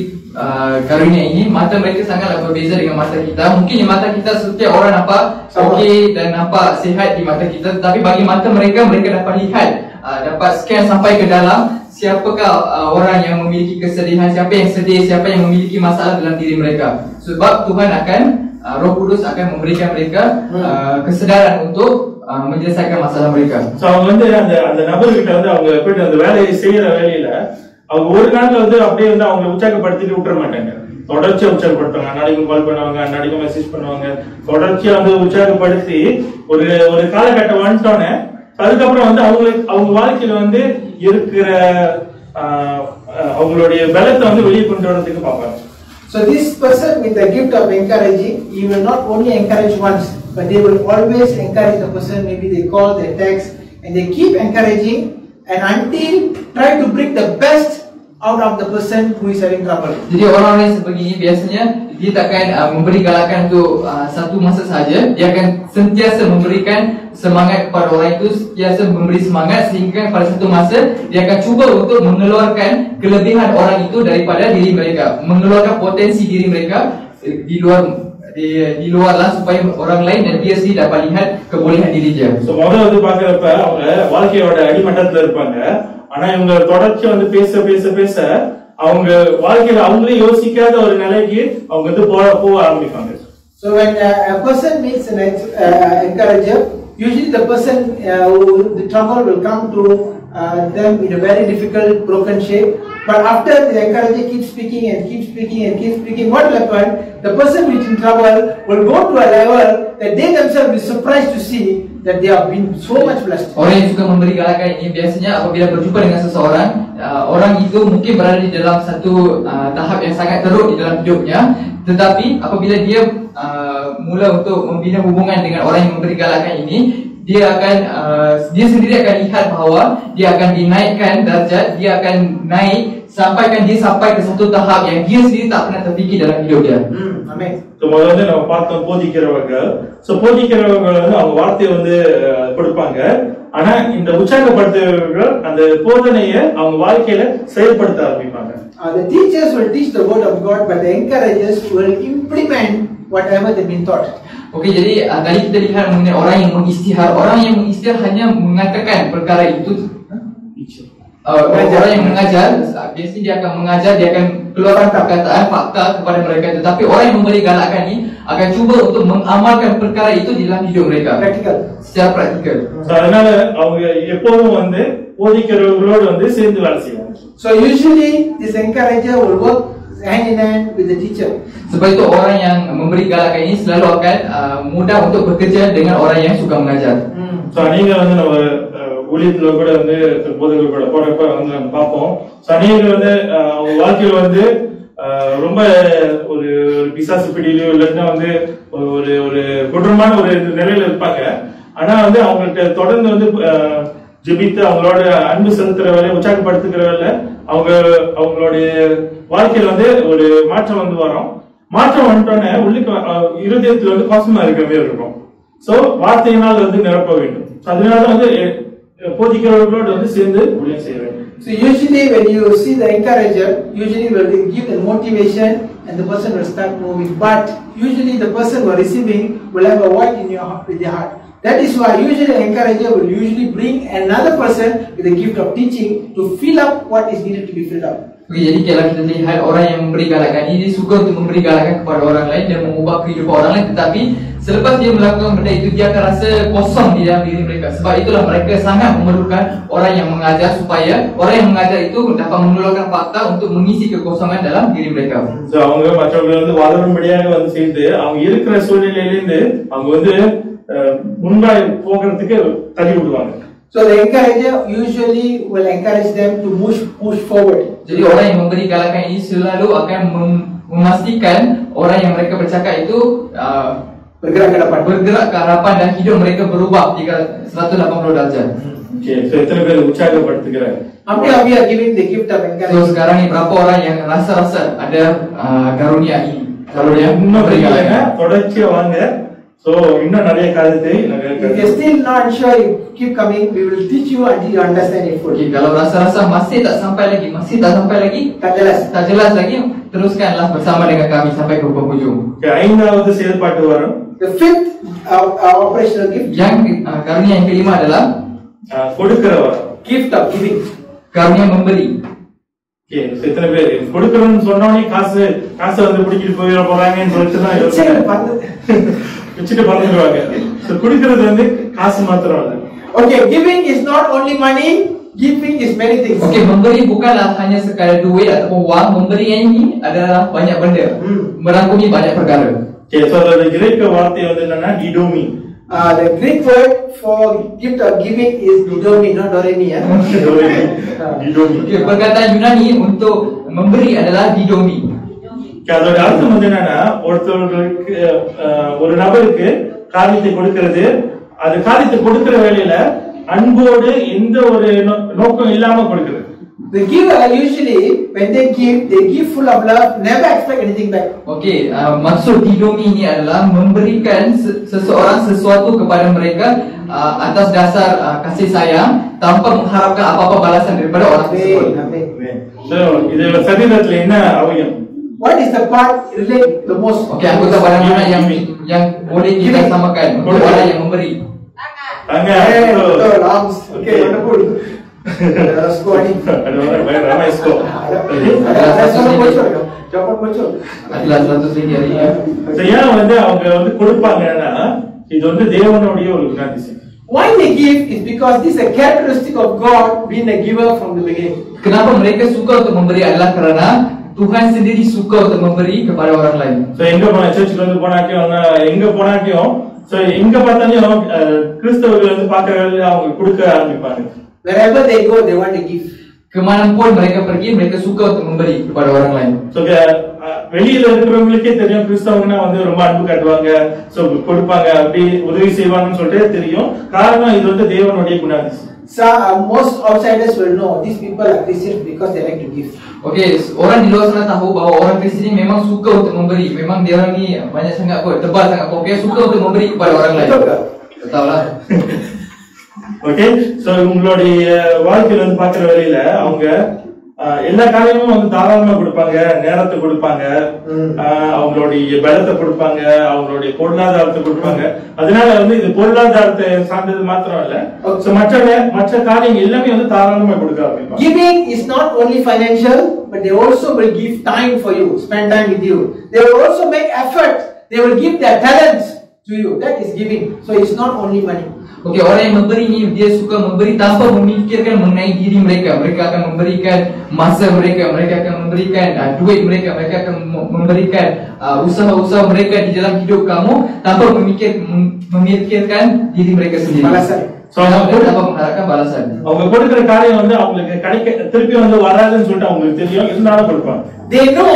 karunia ini, mata mereka sangatlah berbeza dengan mata kita. Mungkin di mata kita setiap orang nampak okey dan nampak sihat di mata kita, tapi bagi mata mereka dapat lihat, dapat scan sampai ke dalam siapakah orang yang memiliki kesedihan, siapa yang sedih, siapa yang memiliki masalah dalam diri mereka. Sebab Tuhan akan, Roh Kudus akan memberikan mereka kesedaran untuk menyelesaikan masalah mereka. So அவங்க வந்து அந்த நபர்கிட்ட வந்து அவங்க போயிட்டு அந்த வேலையை செய்யற வேலையில அவங்க ஒரு நாள்ல வந்து அப்படியே வந்து அவங்க உற்சாகப்படுத்திட்டு விட்டுற மாட்டாங்க. தொடர்ச்சியா உற்சாகப்படுத்துவாங்க. அன்னாடிக்கும் கால் பண்ணுவாங்க, அன்னாடிக்கும் மெசேஜ் பண்ணுவாங்க. தொடர்ச்சியா வந்து உற்சாகப்படுத்தி ஒரு ஒரு காலகட்டம் வந்துட்டோன்னே அதுக்கப்புறம் வந்து அவங்க வாழ்க்கையில வந்து இருக்கிற அவங்களுடைய பலத்தை வந்து வெளியே கொண்டு வரதுக்கு பார்ப்பாங்க. So this person with the gift of encouraging, he will not only encourage once, but they will always encourage the person. Maybe they call, they text, and they keep encouraging, and until try to bring the best out of the person who is having trouble. Jadi orang-orang seperti ini biasanya dia takkan memberi galakan untuk satu masa saja. Dia akan sentiasa memberikan semangat kepada orang itu, sentiasa memberi semangat sehingga pada satu masa dia akan cuba untuk mengeluarkan kelebihan orang itu daripada diri mereka, mengeluarkan potensi diri mereka di luarlah supaya orang lain dan dia sendiri dapat lihat kebolehan diri dia. So முதல்ல வந்து பார்க்கறப்ப அவங்க வாழ்க்கையோட அடிமட்டத்துல இருப்பாங்க. ஆனா இவங்க தொடர்ச்சியா வந்து பேச பேச பேச அவங்க வாழ்க்கையில அவங்களே யோசிக்காத ஒரு நிலைக்கு அவங்க வந்து போக ஆரம்பிப்பாங்க. So when a person meets an encourager, usually the person the trouble will come to them in a very difficult, broken shape. But after the encourager keeps speaking and keeps speaking and keeps speaking, what will happen? The person who is in trouble will go to a level that they themselves will be surprised to see that they have been so much blessed. Orang yang suka memberi galakan ini biasanya apabila berjumpa dengan seseorang, orang itu mungkin berada di dalam satu tahap yang sangat teruk di dalam hidupnya, tetapi apabila dia mula untuk membina hubungan dengan orang yang memberi galakan ini, dia sendiri akan lihat bahawa dia akan dinaikkan darjat, dia akan naik sampaikan dia sampai ke satu tahap yang dia sendiri tak pernah terfikir dalam hidup dia. Amen. So முதல்ல வந்து நம்ம பார்த்தோம் போதிக்கிறவர்கள். So போதிக்கிறவர்கள் வந்து அவங்க வார்த்தையை வந்து கொடுப்பாங்க. ஆனா இந்த உற்சாகப்படுத்துறவர்கள் அந்த போதனையை அவங்க வாழ்க்கையில செயல்படுத்த ஆரம்பிப்பாங்க. The teachers will teach the word of God, but the encouragers will implement whatever they've been taught. Okey, jadi tadi kita lihat mengenai orang yang mengistihar. Orang yang mengistihar hanya mengatakan perkara itu. Orang yang mengajar, biasanya dia akan mengajar, dia akan keluarkan perkataan, fakta kepada mereka. Tetapi orang yang memberi galakan ini akan cuba untuk mengamalkan perkara itu di dalam hidup mereka. Practical. Secara praktikal. அதனால அவங்க எப்போதும் வந்து போதிக்கிறவர்களோடு வந்து சேர்ந்து வேலை செய்வாங்க. So usually this encourager will work hand in hand with the teacher. Sebab itu orang yang memberi galakan ini selalu akan mudah untuk bekerja dengan orang yang suka mengajar. So நீங்க வந்து நம்ம ஊழியத்துல கூட வந்து போதகர்கள் கூட போறப்ப வந்து நம்ம பார்ப்போம். அநேகர் வந்து அவங்க வாழ்க்கையில வந்து ரொம்ப ஒரு பிசாசு பிடியிலோ இல்லைன்னா வந்து ஒரு ஒரு கொடூரமான ஒரு நிலையில இருப்பாங்க. ஆனா வந்து அவங்கள்ட்ட தொடர்ந்து வந்து ஜெபித்து அவங்களோட அன்பு செலுத்துற வேலை, உற்சாகப்படுத்துகிற வேலை, அவங்களுடைய வாழ்க்கையில வந்து ஒரு மாற்றம் வந்து வரும். மாற்றம் வந்துட்டோன்னே உள்ளுக்கு இருதயத்துல வந்து பாசமா இருக்கிற மாதிரி இருக்கும். சோ வார்த்தையினால் வந்து நிரப்ப வேண்டும். அதனால வந்து போதிக்கிறவர்களோடு வந்து சேர்ந்து ஊழியம் செய்ய வேண்டும். So usually when you see the encourager, usually will give the motivation and the person will start moving. But usually the person who are receiving will have a void in your heart, with their heart. That is why usually the encourager will usually bring another person with the gift of teaching to fill up what is needed to be filled up. Jadi kalau kita lihat orang yang memberi galakan ini, dia suka untuk memberi galakan kepada orang lain dan mengubah kehidupan orang lain. Tetapi selepas dia melakukan benda itu, dia akan rasa kosong di dalam diri mereka. Sebab itulah mereka sangat memerlukan orang yang mengajar, supaya orang yang mengajar itu dapat mengeluarkan fakta untuk mengisi kekosongan dalam diri mereka. So அவங்க மற்றவர்கள் வந்து வளரும்படியாக வந்து செய்து அவங்க இருக்கிற சூழ்நிலையிலிருந்து அவங்க வந்து முன்பாய் போகிறதுக்கு தள்ளி விடுவாங்க. So the encourager usually will encourage them to push forward. Jadi orang yang memberi galakan ini selalu akan memastikan orang yang mereka bercakap itu bergerak ke hadapan dan hidup mereka berubah 180 darjah. Okay, so எத்தனை பேர் உற்சாகப்படுத்துகிறாங்க? How many of you are giving the gift of encouragement? So sekarang ni berapa orang yang rasa ada karunia ini? Kalau dia இன்னும் தொடர்ச்சியா வாங்க. So இன்னும் நிறைய காரியத்தை if you still not sure, you keep coming, we will teach you until you understand it fully. Okay, kalau rasa-rasa masih tak sampai lagi, tak jelas lagi, teruskanlah bersama dengan kami sampai ke penghujung. Okay, ஐந்தாவது செயல்பாட்டு வரும். The fifth operational gift, yang karunia yang kelima adalah கொடுக்கிற வரம். gift of giving. Karunia memberi. Okay, so எத்தனை பேர் கொடுக்கறன்னு சொன்னோனே காசு வந்து பிடிக்கிட்டு போயிட போறாங்கன்னு சொல்லிட்டு தான் வச்சுட்டு பறந்துடுவாங்க. So கொடுக்கிறது வந்து காசு மாத்திரம் இல்ல. Okay, giving is not only money, giving is many things. Okey, memberi bukanlah hanya sekadar duit ataupun wang. Memberi yang ini adalah banyak benda, merangkumi banyak perkara. Okay, so the Greek வார்த்தை வந்து என்னன்னா didomi. The Greek word for gift of giving is didomi, not doremi. Didomi. Okey, perkataan Yunani untuk memberi adalah didomi. அதோட அர்த்தம் வந்து என்னன்னா ஒருத்தவங்களுக்கு ஒரு நபருக்கு காரியத்தை கொடுக்கிறது, அது காரியத்தை கொடுக்கிற வேலையில அன்போடு எந்த ஒரு நோக்கம் இல்லாம கொடுக்கிறது. The giver usually when they give full of love, never expect anything back. Okey, maksud didomi ini adalah memberikan seseorang sesuatu kepada mereka atas dasar kasih sayang tanpa mengharapkan apa-apa balasan daripada orang tersebut. So இது சரீரத்துல என்ன அவயம்? What is the part relate the most? Okey, anggota badan mana yang boleh kita samakan untuk orang yang memberi? Tangan. Betul, arms. Okay, wonderful. Let's go on. Ramai skor. Jawapan bocor. Adalah 100 ringgit hari ini. ஏன் வந்து அவங்க வந்து கொடுப்பாங்கன்னா இது வந்து தேவனுடைய ஒரு குணாதிசயம். Why they give is because this is a characteristic of God being a giver from the beginning. Kenapa mereka suka untuk memberi adalah kerana Tuhan sendiri suka untuk memberi kepada orang lain. So எங்க போனா சர்ச்சுக்கு வந்து போனாக்கியும் எங்க போனாக்கியும் so எங்க பார்த்தாலும் கிறிஸ்தவர்கள் வந்து பார்க்கறவங்க அவங்க கொடுக்க ஆரம்பிப்பாங்க. Wherever they go, they want to give. Kemanapun mereka pergi, mereka suka untuk memberi kepada orang lain. So வெளியில இருக்கிறவங்களுக்கே தெரியும் கிறிஸ்தவங்கன்னா வந்து ரொம்ப அன்பு காட்டுவாங்க, சோ கொடுப்பாங்க, அப்படி உதவி செய்வாங்கன்னு சொல்லிட்டு தெரியும். காரணம் இது வந்து தேவனுடைய குணாதிசயம். So most outsiders will know these people are Christians because they like to give. Okey, orang di luar sana tahu bahawa orang Kristian ini memang suka untuk memberi. Memang dia orang ni banyak sangat kot, tebal sangat kot. Dia suka untuk memberi kepada orang lain. Betul lah. Okay, so உங்களுடைய வாழ்க்கையில வந்து பாக்குற வேலையில அவங்க எல்லா காரியமும் வந்து தாராளமா கொடுப்பாங்க, நேரத்தை கொடுப்பாங்க, அவங்களுடைய பலத்தை கொடுப்பாங்க, அவங்களுடைய பொருளாதாரத்தை கொடுப்பாங்க. அதனால வந்து இது பொருளாதாரத்தை சார்ந்தது மாத்திரம் இல்ல, மற்ற காரியங்கள் எல்லாமே வந்து தாராளமா கொடுக்க ஆரம்பிப்பாங்க. Giving is not only financial, but they also will give time for you, spend time with you. They will also make effort. They will give their talents to you. That is giving. So it's not only money. Okey, orang yang memberi ni dia suka memberi tanpa memikirkan mengenai diri mereka. Mereka akan memberikan masa mereka, mereka akan memberikan duit mereka, mereka akan memberikan usaha-usaha mereka di dalam hidup kamu tanpa memikirkan diri mereka sendiri. Balasan. So அவங்க tanpa mengharapkan balasan. அவங்க கொடுக்கிற காரியம் வந்து அவங்களுக்கு கிடைக்க திருப்பி வந்து வராதுன்னு சொல்லிட்டு அவங்களுக்கு தெரியும், இருந்தாலும் கொடுப்பாங்க. They know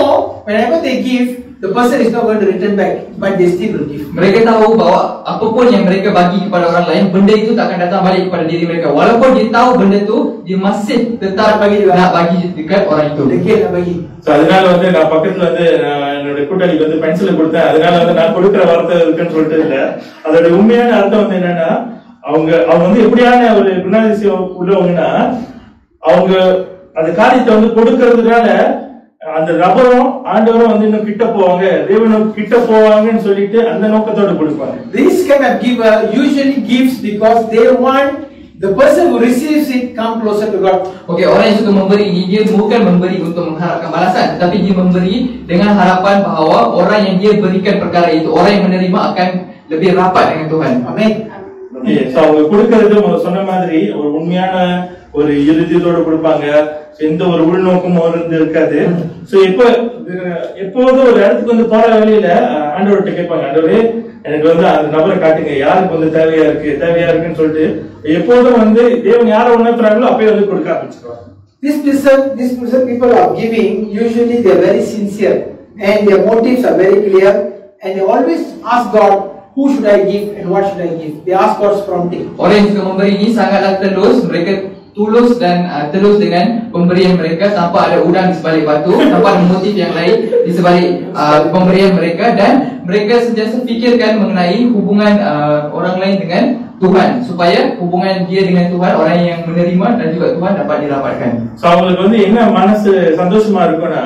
whenever they give, the person is not going to return back, but they still will give. Mereka tahu bahawa apapun yang mereka bagi kepada orang lain, benda itu tak akan datang balik kepada diri mereka. Walaupun dia tahu benda itu, dia masih tetap nak bagi dekat orang itu. Dia nak bagi. So அதனால வந்து நான் பக்கத்துல வந்து என்னோட கூட்டாளிக்கு வந்து பென்சில் கொடுத்தேன். அதனால வந்து நான் கொடுக்கிற வார்த்தை இருக்குன்னு சொல்லிட்டு இல்ல, அதோட உண்மையான அர்த்தம் வந்து என்னன்னா அவங்க வந்து எப்படியான ஒரு குணாதிசயம் உள்ளவங்கன்னா அவங்க அந்த காரியத்தை வந்து கொடுக்கறதுனால அந்த ரபரும் ஆண்டவரும் வந்து இன்னும் கிட்ட போவாங்க, தேவனும் கிட்ட போவாங்கன்னு சொல்லிட்டு அந்த நோக்கத்தோட கொடுப்பாங்க. This kind of giver usually gives because they want the person who receives it come closer to God. Okey, orang yang suka memberi ini dia bukan memberi untuk mengharapkan balasan, tetapi dia memberi dengan harapan bahawa orang yang dia berikan perkara itu, orang yang menerima akan lebih rapat dengan Tuhan. Amen. Okay, so அவங்க கொடுக்கிறது சொன்ன மாதிரி ஒரு உண்மையான ஒரு இறுதியோட கொடுப்பாங்க, எந்த ஒரு உள்நோக்கமும் இருக்காது. சோ எப்போதும் ஒரு இடத்துக்கு வந்து போற வழியில ஆண்டவர்கிட்ட கேட்பாங்க, ஆண்டவரே எனக்கு வந்து அந்த நபரை காட்டுங்க, யாருக்கு வந்து தேவையா இருக்குன்னு சொல்லிட்டு எப்போதும் வந்து தேவன் யாரை உணர்த்துறாங்களோ அப்பயே வந்து கொடுக்க ஆரம்பிச்சிருவாங்க. This person people are giving, usually they are very sincere and their motives are very clear and they always ask God, who should I give and what should I give? They ask God's prompting. Orang yang suka memberi ini sangatlah telus, mereka tulus dan telus dengan pemberian mereka tanpa ada udang di sebalik batu, tanpa ada motif yang lain di sebalik pemberian mereka, dan mereka sentiasa fikirkan mengenai hubungan orang lain dengan Tuhan, supaya hubungan dia dengan Tuhan, orang yang menerima dan juga Tuhan dapat dirapatkan. So அவங்களுக்கு வந்து என்ன மனசு சந்தோஷமா இருக்கும்னா,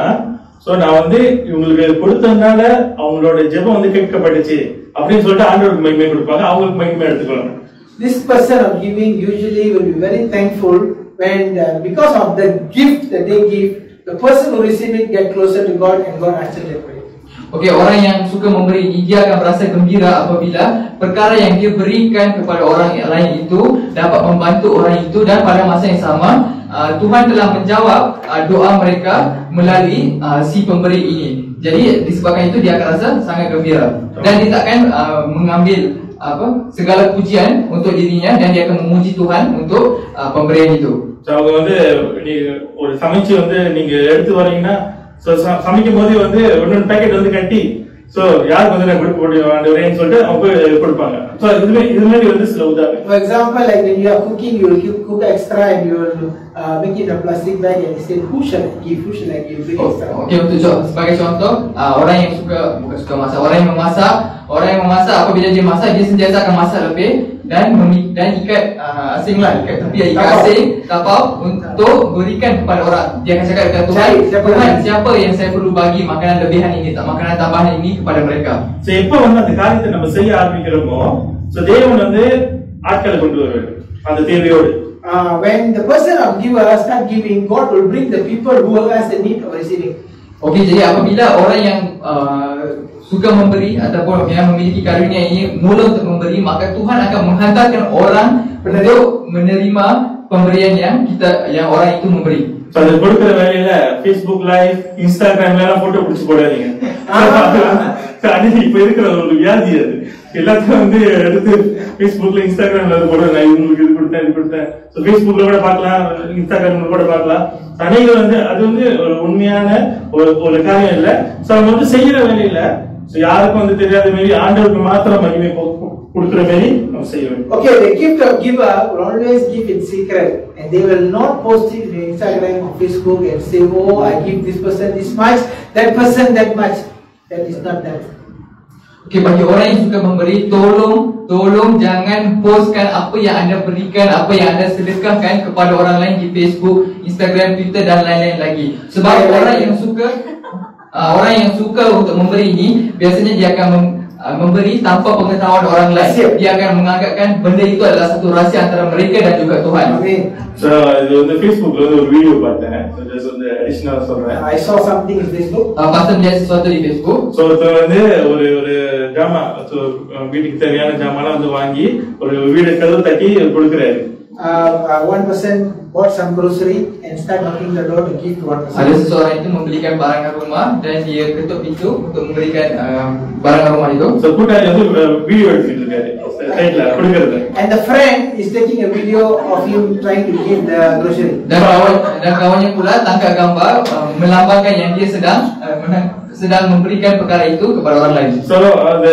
சோ நான் வந்து இவங்களுக்கு கொடுத்ததுனால அவங்களோட ஜெபம் வந்து கேட்கப்பட்டுச்சு அப்படின்னு சொல்லிட்டு ஆண்டவருக்கு மகிமை கொடுப்பாங்க, அவங்களுக்கு மகிமை எடுத்துக்கொள்வாங்க. This person of giving usually will be very thankful when because of the gift that they give, the person who receives it get closer to God and God answers their prayer. Okey, orang yang suka memberi ini dia akan merasa gembira apabila perkara yang dia berikan kepada orang yang lain itu dapat membantu orang itu, dan pada masa yang sama Tuhan telah menjawab doa mereka melalui si pemberi ini. Jadi disebabkan itu dia akan rasa sangat gembira, dan dia takkan mengambil segala pujian untuk dirinya, dan dia akan memuji Tuhan untuk pemberian itu. அவங்க வந்து ஒரு சமைச்சு வந்து நீங்க எடுத்து வரீங்கன்னா சமைக்கும் போது வந்து ஒன்னொரு பேக்கெட் வந்து கட்டி சோ யாருக்கு வந்து நான் கொடுக்க வேண்டியவரேன்னு சொல்லிட்டு அவங்க கொடுப்பாங்க. சோ இது மாதிரி வந்து சில உதாரணம். For example, like when you are cooking, you will cook extra and you will make it a plastic bag and say who shall I give, bring extra. Okey, untuk sebagai contoh, orang yang bukan suka masak, orang yang memasak apabila dia masak dia sentiasa akan masak lebih dan ikat ikat tepi ikat asing tapau untuk berikan kepada orang. Dia akan cakap dekat Tuhan, siapa yang saya perlu bagi makanan lebihan ini, makanan tambahan ini kepada mereka. So எப்ப வந்து அந்த காரியத்தை நம்ம செய்ய ஆரம்பிக்கிறோமோ சோ தேவன் வந்து ஆட்களை கொண்டு வருவார் அந்த தேவையோடு. When the person of giver start giving, God will bring the people who has the need of receiving. Okey, jadi apabila orang yang suka memberi ataupun yang memiliki karunia ini mula untuk memberi, maka Tuhan akan menghantarkan orang untuk menerima pemberian yang orang itu memberi. அது கொடுக்கிற வேலையில Facebook live, இன்ஸ்டாகிராம்ல எல்லாம் போட்டோ பிடிச்சு போடாதீங்க. அது இப்ப இருக்கிற ஒரு வியாதி. அது எல்லாத்தையும் வந்து எடுத்து Facebookல இன்ஸ்டாகிராம்ல போடுறது, நான் உங்களுக்கு இது கொடுத்தேன். சோ Facebookல கூட பார்க்கலாம், இன்ஸ்டாகிராம்ல கூட பார்க்கலாம். அனைவரும் வந்து அது வந்து ஒரு உண்மையான ஒரு காரியம் இல்ல. சோ அவங்க வந்து செய்யற வேலையில யாருக்கும் வந்து தெரியாத மாதிரி ஆண்டவருக்கு மாத்திரம் மகிமை கொடுக்கிற மாதிரி நம்ம செய்ய வேண்டும். Okay, the gift of giver will always give in secret, and they will not post it in Instagram or Facebook and say, oh, I give this person this much, that person that much. That is not that. Okay, bagi orang yang suka memberi, tolong jangan postkan apa yang anda berikan, apa yang anda sedekahkan kepada orang lain di Facebook, Instagram, Twitter dan lain-lain lagi. Sebab orang yang suka untuk memberi ini biasanya dia akan memberi tanpa pengetahuan orang lain. Dia akan menganggapkan benda itu adalah satu rahsia antara mereka dan juga Tuhan. Amen. So இது வந்து Facebookல வந்து ஒரு வீடியோ பார்த்தேன். So just வந்து அடிஷனலா சொல்றேன். I saw something in Facebook. Pastor melihat sesuatu di Facebook. So itu வந்து ஒரு ஜாமா, so வீட்டுக்கு தேவையான ஜாமாலாம் வந்து வாங்கி ஒரு வீடு கதவு தட்டி கொடுக்கறாரு. One person bought some grocery and start knocking the door to give to one person. Ada seseorang itu membelikan barangan rumah dan dia ketuk pintu untuk memberikan barangan rumah itu. So கூட்டாளி வந்து வீடியோ எடுத்துட்டு இருக்காரு சைடுல கொடுக்கறது. And the friend is taking a video of him trying to give the grocery. Dan kawannya pula tangkap gambar melambangkan yang dia sedang memberikan perkara itu kepada orang lain. So அந்த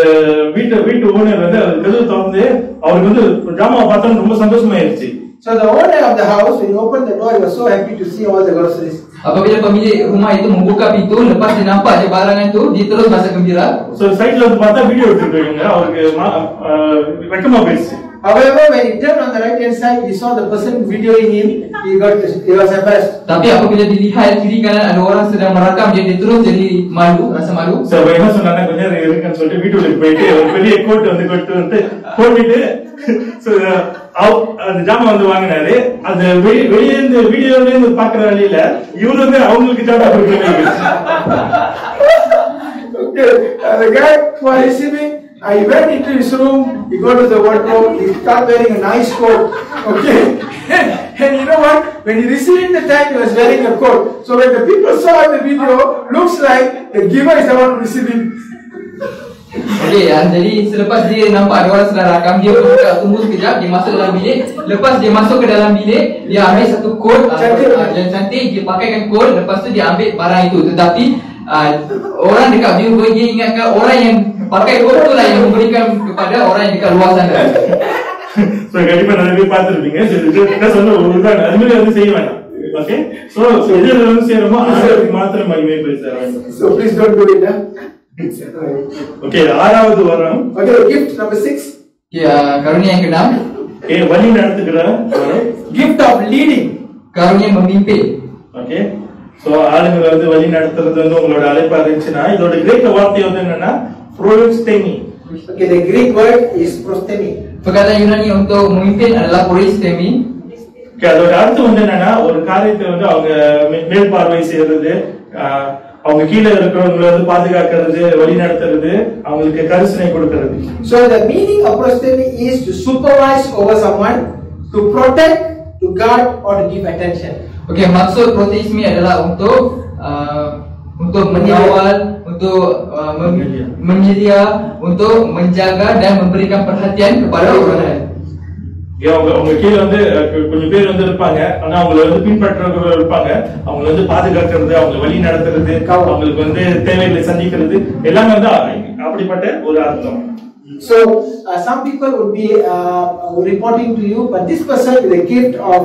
வீட்டு ஓனர் வந்து கதவு திறந்து அவருக்கு வந்து ஜாமாவை பார்த்தா ரொம்ப சந்தோஷமாயிருச்சு. So the owner of the house, when he opened the door, he was so happy to see all the groceries. Apabila pemilik rumah itu membuka pintu, lepas dia nampak je barangan tu, dia terus rasa gembira. So side வந்து பார்த்தா வீடியோ எடுத்துட்டு இருக்காங்க. அவருக்கு வெக்கமா போயிடுச்சு. However, when he turned on the right hand side, he saw the person videoing him. He was embarrassed. Tapi apabila dilihat kiri kanan ada orang sedang merakam dia terus jadi rasa malu. So என்ன சொன்னானே கொஞ்ச நேரம் இருக்குன்னு சொல்லிட்டு வீட்டுக்கு போயிட்டு ஒரு பெரிய கோட் வந்து போட்டுட்டு so அந்த ஜாமா வந்து வாங்கினாரு. அந்த வெளியே இருந்து வீடியோல இருந்து பாக்குற வழியில இவரு வந்து அவங்களுக்கு ஜாமா கொடுக்கறாரு. Okay, the guy was receiving. I went into his room, he got to the wardrobe, he started wearing a nice coat, okay? And you know what? When he received the time, he was wearing a coat. So when the people saw the video, looks like the giver is the one receiving. Okay, jadi selepas dia nampak ada orang sedang rakam, dia pun cakap tunggu sekejap, dia masuk dalam bilik. Lepas dia masuk ke dalam bilik, dia ambil satu kod yang cantik, dia pakaikan kod, lepas tu dia ambil barang itu. Tetapi orang dekat view dia ingatkan orang yang pakai kod tu lah yang memberikan kepada orang yang dekat luar sana. So கண்டிப்பா நிறைய பேர் பார்த்திருப்பீங்க. என்ன சொல்ல ஒரு தான் அது மாதிரி வந்து செய்ய வேண்டாம். ஓகே, சோ எதுல வந்து செய்யறோமோ அதுக்கு மாத்திரம் மகிமை போய் சேர வேண்டும். So please don't do it. Okay, ஆறாவது வரம். Okay, gift number 6. Karunia yang ke-6. Okay, வழி நடத்துகிற வரம். Gift of leading. Karunia memimpin. Okay, so ஆளுங்களை வந்து வழி நடத்துறது வந்து உங்களோட அழைப்பா இருந்துச்சுன்னா இதோட கிரேக்க வார்த்தை வந்து என்னன்னா prolistemi. Okay, the Greek word is prostemi. Perkataan Yunani untuk memimpin adalah prolistemi. Okay, அதோட அர்த்தம் வந்து என்னன்னா ஒரு காரியத்தை வந்து அவங்க மேல் பார்வை செய்யறது, அவங்க கீழே இருக்கிறவங்களை வந்து பாதுகாக்கிறது, வழி நடத்துறது, அவங்களுக்கு கரிசனை கொடுக்கிறது. So the meaning of protecting is to supervise over someone, to protect, to guard, or to give attention. Okey, maksud proteisme adalah untuk mengawal, untuk menyedia, untuk menjaga dan memberikan perhatian kepada orang lain. அவங்க கீழே வந்து கொஞ்சம் பேர் வந்து இருப்பாங்க, ஆனா அவங்களை வந்து பின்பற்றவர்கள் இருப்பாங்க. அவங்களை வந்து பாதுகாக்கிறது, அவங்களை வழி நடத்துறது, அவங்களுக்கு வந்து தேவைகளை சந்திக்கிறது எல்லாமே வந்து அப்படிப்பட்ட ஒரு அர்த்தம். So some people would be reporting to you, but this person with a gift of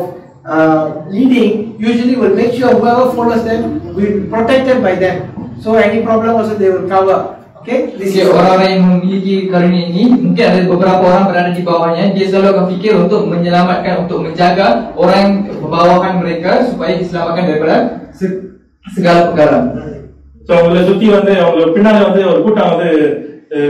leading usually will make sure whoever follows them will be protected by them. So any problem also they will cover. Okay, this is orang-orang yang memiliki karunia ini, mungkin ada beberapa orang berada di bawahnya, dia selalu akan fikir untuk menyelamatkan, untuk menjaga orang yang berbawahan mereka supaya diselamatkan daripada segala perkara. So அவங்களை சுத்தி வந்து அவங்க பின்னால வந்து ஒரு கூட்டம் வந்து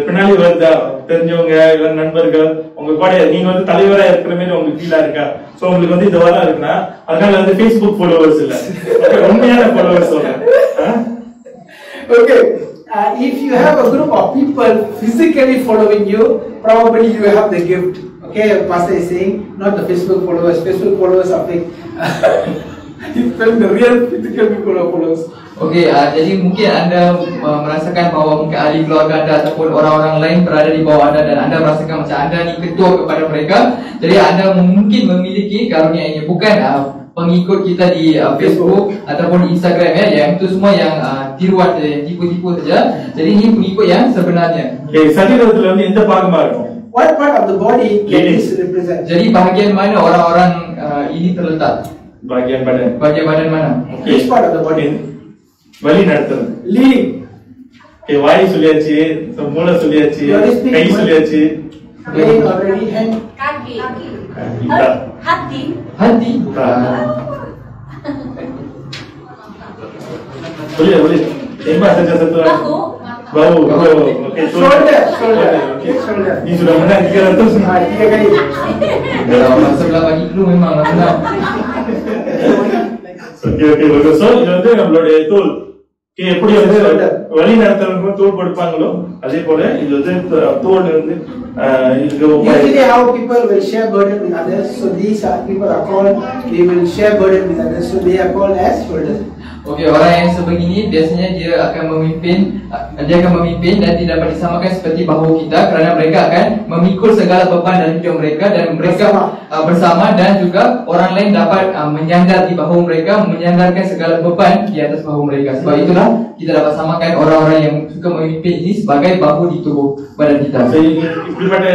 பின்னாடி வருதா, தெரிஞ்சவங்க இல்ல நண்பர்கள், உங்க கூட நீங்க வந்து தலைவரா இருக்கிற மாதிரி உங்களுக்கு ஃபீலா இருக்கா? சோ உங்களுக்கு வந்து இது வரலாம் இருக்குன்னா அதனால வந்து Facebook ஃபாலோவர்ஸ் இல்ல, உண்மையான ஃபாலோவர்ஸ் சொல்றேன். Okay. If you have a group of people physically following you, probably you have the gift. Okay, Pastor is saying not the Facebook followers. Facebook followers are fake. It's the real physical people are followers. Okey, jadi mungkin anda merasakan bahawa mungkin ahli keluarga anda ataupun orang-orang lain berada di bawah anda dan anda merasakan macam anda ni ketua kepada mereka. Jadi anda mungkin memiliki karunia ini, bukan pengikut kita di Facebook ataupun Instagram ya, yang itu semua yang tiruan saja, tipu-tipu saja. Jadi ini pengikut yang sebenarnya. சரீரத்துல வந்து எந்த பாகமா இருக்கும்? What part of the body can this represent? Jadi bahagian mana orang-orang ini terletak? Bagian badan. Bahagian badan mana? Which part of the body? வழி நடத்துறது. Leading. வாய் சொல்லியாச்சு, மூளை சொல்லியாச்சு, கை சொல்லியாச்சு. Brain already, hand. Kaki. Hati. Boleh. Tembak saja satu. Bahu. Okey. Shoulder. Ni sudah menang 300. 3 kali. Kalau orang sebelah bagi clue memang menang. Okay. Bagus. So இது வந்து நம்மளுடைய தோல். எப்படி வந்து வழி நடத்துறவங்க தோல் கொடுப்பாங்களோ அதே போல இது வந்து தோல் வந்து usually how people will share burden with others. So these are people are called, they will share burden with others. So they are called as shoulders. Okey, orang yang sebegini biasanya dia akan memimpin dan tidak dapat disamakan seperti bahu kita kerana mereka akan memikul segala beban dalam hidup mereka dan mereka bersama dan juga orang lain dapat menyandar di bahu mereka, menyandarkan segala beban di atas bahu mereka. Sebab itulah kita dapat samakan orang-orang yang suka memimpin ini sebagai bahu di tubuh badan kita. இப்படிப்பட்ட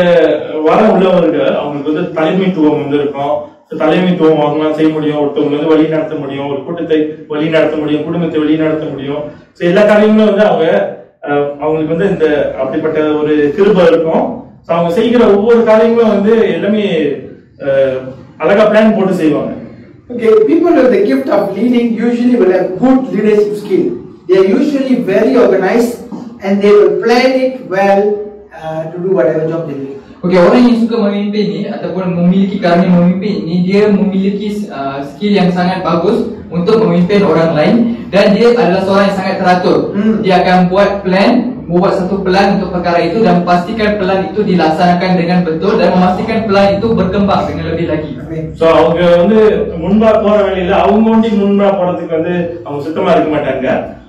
வரம் உள்ளவர்கள் அவங்களுக்கு வந்து தலைமைத்துவம் வந்து இருக்கும். தலைமைத்துவம் அவங்களாம் செய்ய முடியும், ஒருத்தவங்க வந்து வழி நடத்த முடியும், ஒரு கூட்டத்தை வழி நடத்த முடியும், குடும்பத்தை வழி நடத்த முடியும். ஸோ எல்லா காரியங்களும் வந்து அவங்களுக்கு வந்து இந்த அப்படிப்பட்ட ஒரு கிருபை இருக்கும். ஸோ அவங்க செய்கிற ஒவ்வொரு காரியங்களும் வந்து எல்லாமே அழகா பிளான் போட்டு செய்வாங்க. Okay, people with the gift of leading usually will have good leadership skill. They are usually very organized and they will plan it well to do whatever job they do. Okey, orang yang suka memimpin ni ataupun memiliki karunia memimpin ni, dia memiliki skill yang sangat bagus untuk memimpin orang lain dan dia adalah seorang yang sangat teratur. Dia akan buat satu plan untuk perkara itu dan pastikan plan itu dilaksanakan dengan betul dan memastikan plan itu berkembang dengan lebih lagi. So அவங்க வந்து முன்பா போற வேலையில அவங்க ஒண்டி முன்பா போறதுக்கு வந்து அவங்க சுத்தமா இருக்க மாட்டாங்க.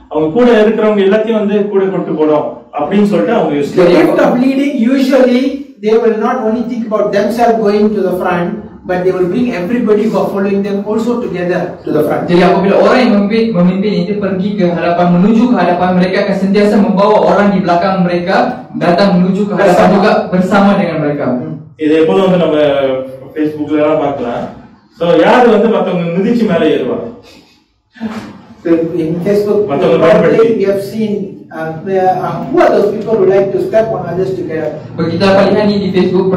அவங்க கூட இருக்கிறவங்க எல்லாத்தையும் வந்து கூட கொண்டு போறோம் அப்படின்னு சொல்லிட்டு அவங்க The gift of leading usually they will not only think about themselves going to the front, but they will bring everybody who are following them also together to the front. Jadi apabila orang yang memimpin itu pergi ke hadapan, menuju ke hadapan, mereka akan sentiasa membawa orang di belakang mereka datang menuju ke hadapan juga bersama dengan mereka. இது எப்போதும் வந்து நம்ம Facebookல எல்லாம் பார்க்கலாம். சோ யாரு வந்து மத்தவங்க மிதிச்சு மேலே ஏறுவாங்க? So in Facebook, we have seen who are those people who like to step on others together. Kita dapat lihat ni di Facebook,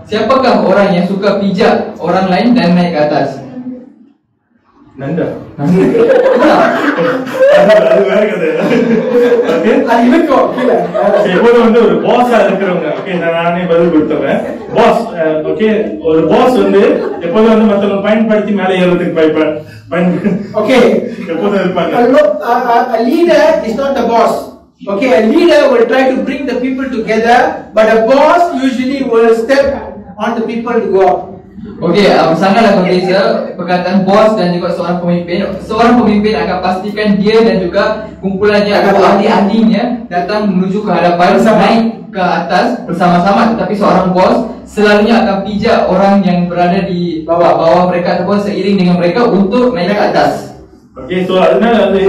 siapakah orang yang suka pijak orang lain dan naik ke atas? Nanda. அது வேற கதை. ஓகே, அது இருக்கும் கீழே. எப்போதும் வந்து ஒரு பாஸா இருக்கிறவங்க, ஓகே, நானே பதில் கொடுத்துறேன். பாஸ், ஓகே, ஒரு பாஸ் வந்து எப்போதும் வந்து மத்தவங்க பயன்படுத்தி மேலே ஏறதுக்கு Okay. எப்போதும் இருப்பாங்க. A leader is not the boss. Okay, a leader will try to bring the people together, but a boss usually will step on the people to go up. Okey, sangatlah berbeza perkataan bos dan juga seorang pemimpin. Seorang pemimpin akan pastikan dia dan juga kumpulannya atau ahli-ahlinya datang menuju ke hadapan, naik ke atas bersama-sama. Tetapi seorang bos selalunya akan pijak orang yang berada di bawah mereka ataupun seiring dengan mereka untuk naik ke atas. Okay, so அதனால வந்து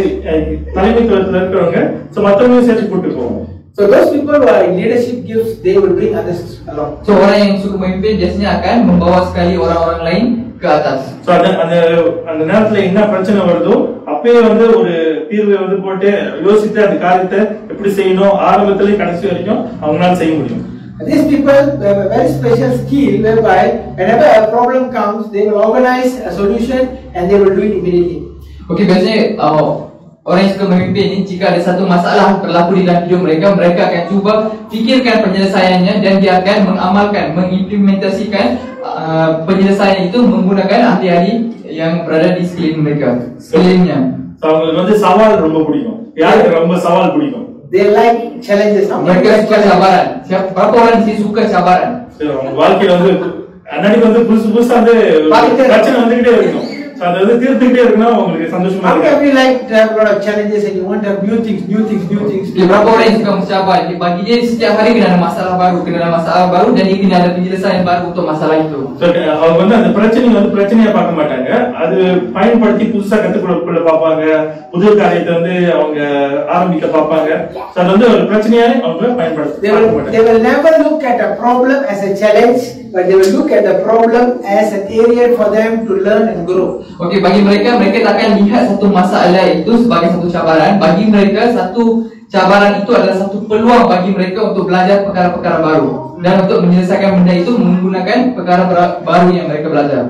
தலைமைத்துவத்தில் இருக்கிறவங்க மற்றவங்க சேர்த்து கூட்டு போவோம். So those people who are in leadership gifts, they will bring others along. So orang yang suka memimpin biasanya akan membawa sekali orang-orang lain ke atas. So அந்த நேரத்துல என்ன பிரச்சனை வருதோ அப்பவே வந்து ஒரு தீர்வை வந்து போட்டு யோசித்து அந்த காரியத்தை எப்படி செய்யணும் ஆரம்பத்திலே கடைசி வரைக்கும் அவங்களால செய்ய முடியும். These people have a very special skill whereby whenever a problem comes, they will organize a solution and they will do it immediately. Okey, biasanya orang yang suka memimpin ini jika ada satu masalah berlaku di dalam hidup mereka, mereka akan cuba fikirkan penyelesaiannya dan dia akan mengamalkan, mengimplementasikan penyelesaian itu menggunakan ahli-ahli yang berada di sekeliling mereka, sekelilingnya. So அவங்களுக்கு வந்து சவால் ரொம்ப பிடிக்கும். யாருக்கு ரொம்ப சவால் பிடிக்கும்? They like challenges. Mereka suka cabaran. Berapa orang di sini suka cabaran? So அவங்க வாழ்க்கையில வந்து அன்னைக்கு வந்து புதுசா வந்து பிரச்சனை வந்துகிட்டே இருக்கும். So அது வந்து தீர்த்துக்கிட்டே இருக்கணும் உங்களுக்கு சந்தோஷமா How இருக்கும். can we like to have a lot of challenges and you want to have new things? Berapa orang yang suka mencabar? Bagi dia setiap hari kena ada masalah baru dan dia kena ada penyelesaian baru untuk masalah itu. So அவங்க வந்து அந்த பிரச்சனையை வந்து பிரச்சனையா பார்க்க மாட்டாங்க. அது பயன்படுத்தி புதுசா கத்துக்கொள்ள பார்ப்பாங்க. புது காரியத்தை வந்து அவங்க ஆரம்பிக்க பார்ப்பாங்க. So அது வந்து ஒரு பிரச்சனையா அவங்க பயன்படுத்த மாட்டாங்க. They will never look at a problem as a challenge, but they will look at the problem as an area for them to learn and grow. Okey, bagi mereka takkan lihat satu masalah itu sebagai satu cabaran. Bagi mereka satu cabaran itu adalah satu peluang bagi mereka untuk belajar perkara-perkara baru dan untuk menyelesaikan benda itu menggunakan perkara baru yang mereka belajar.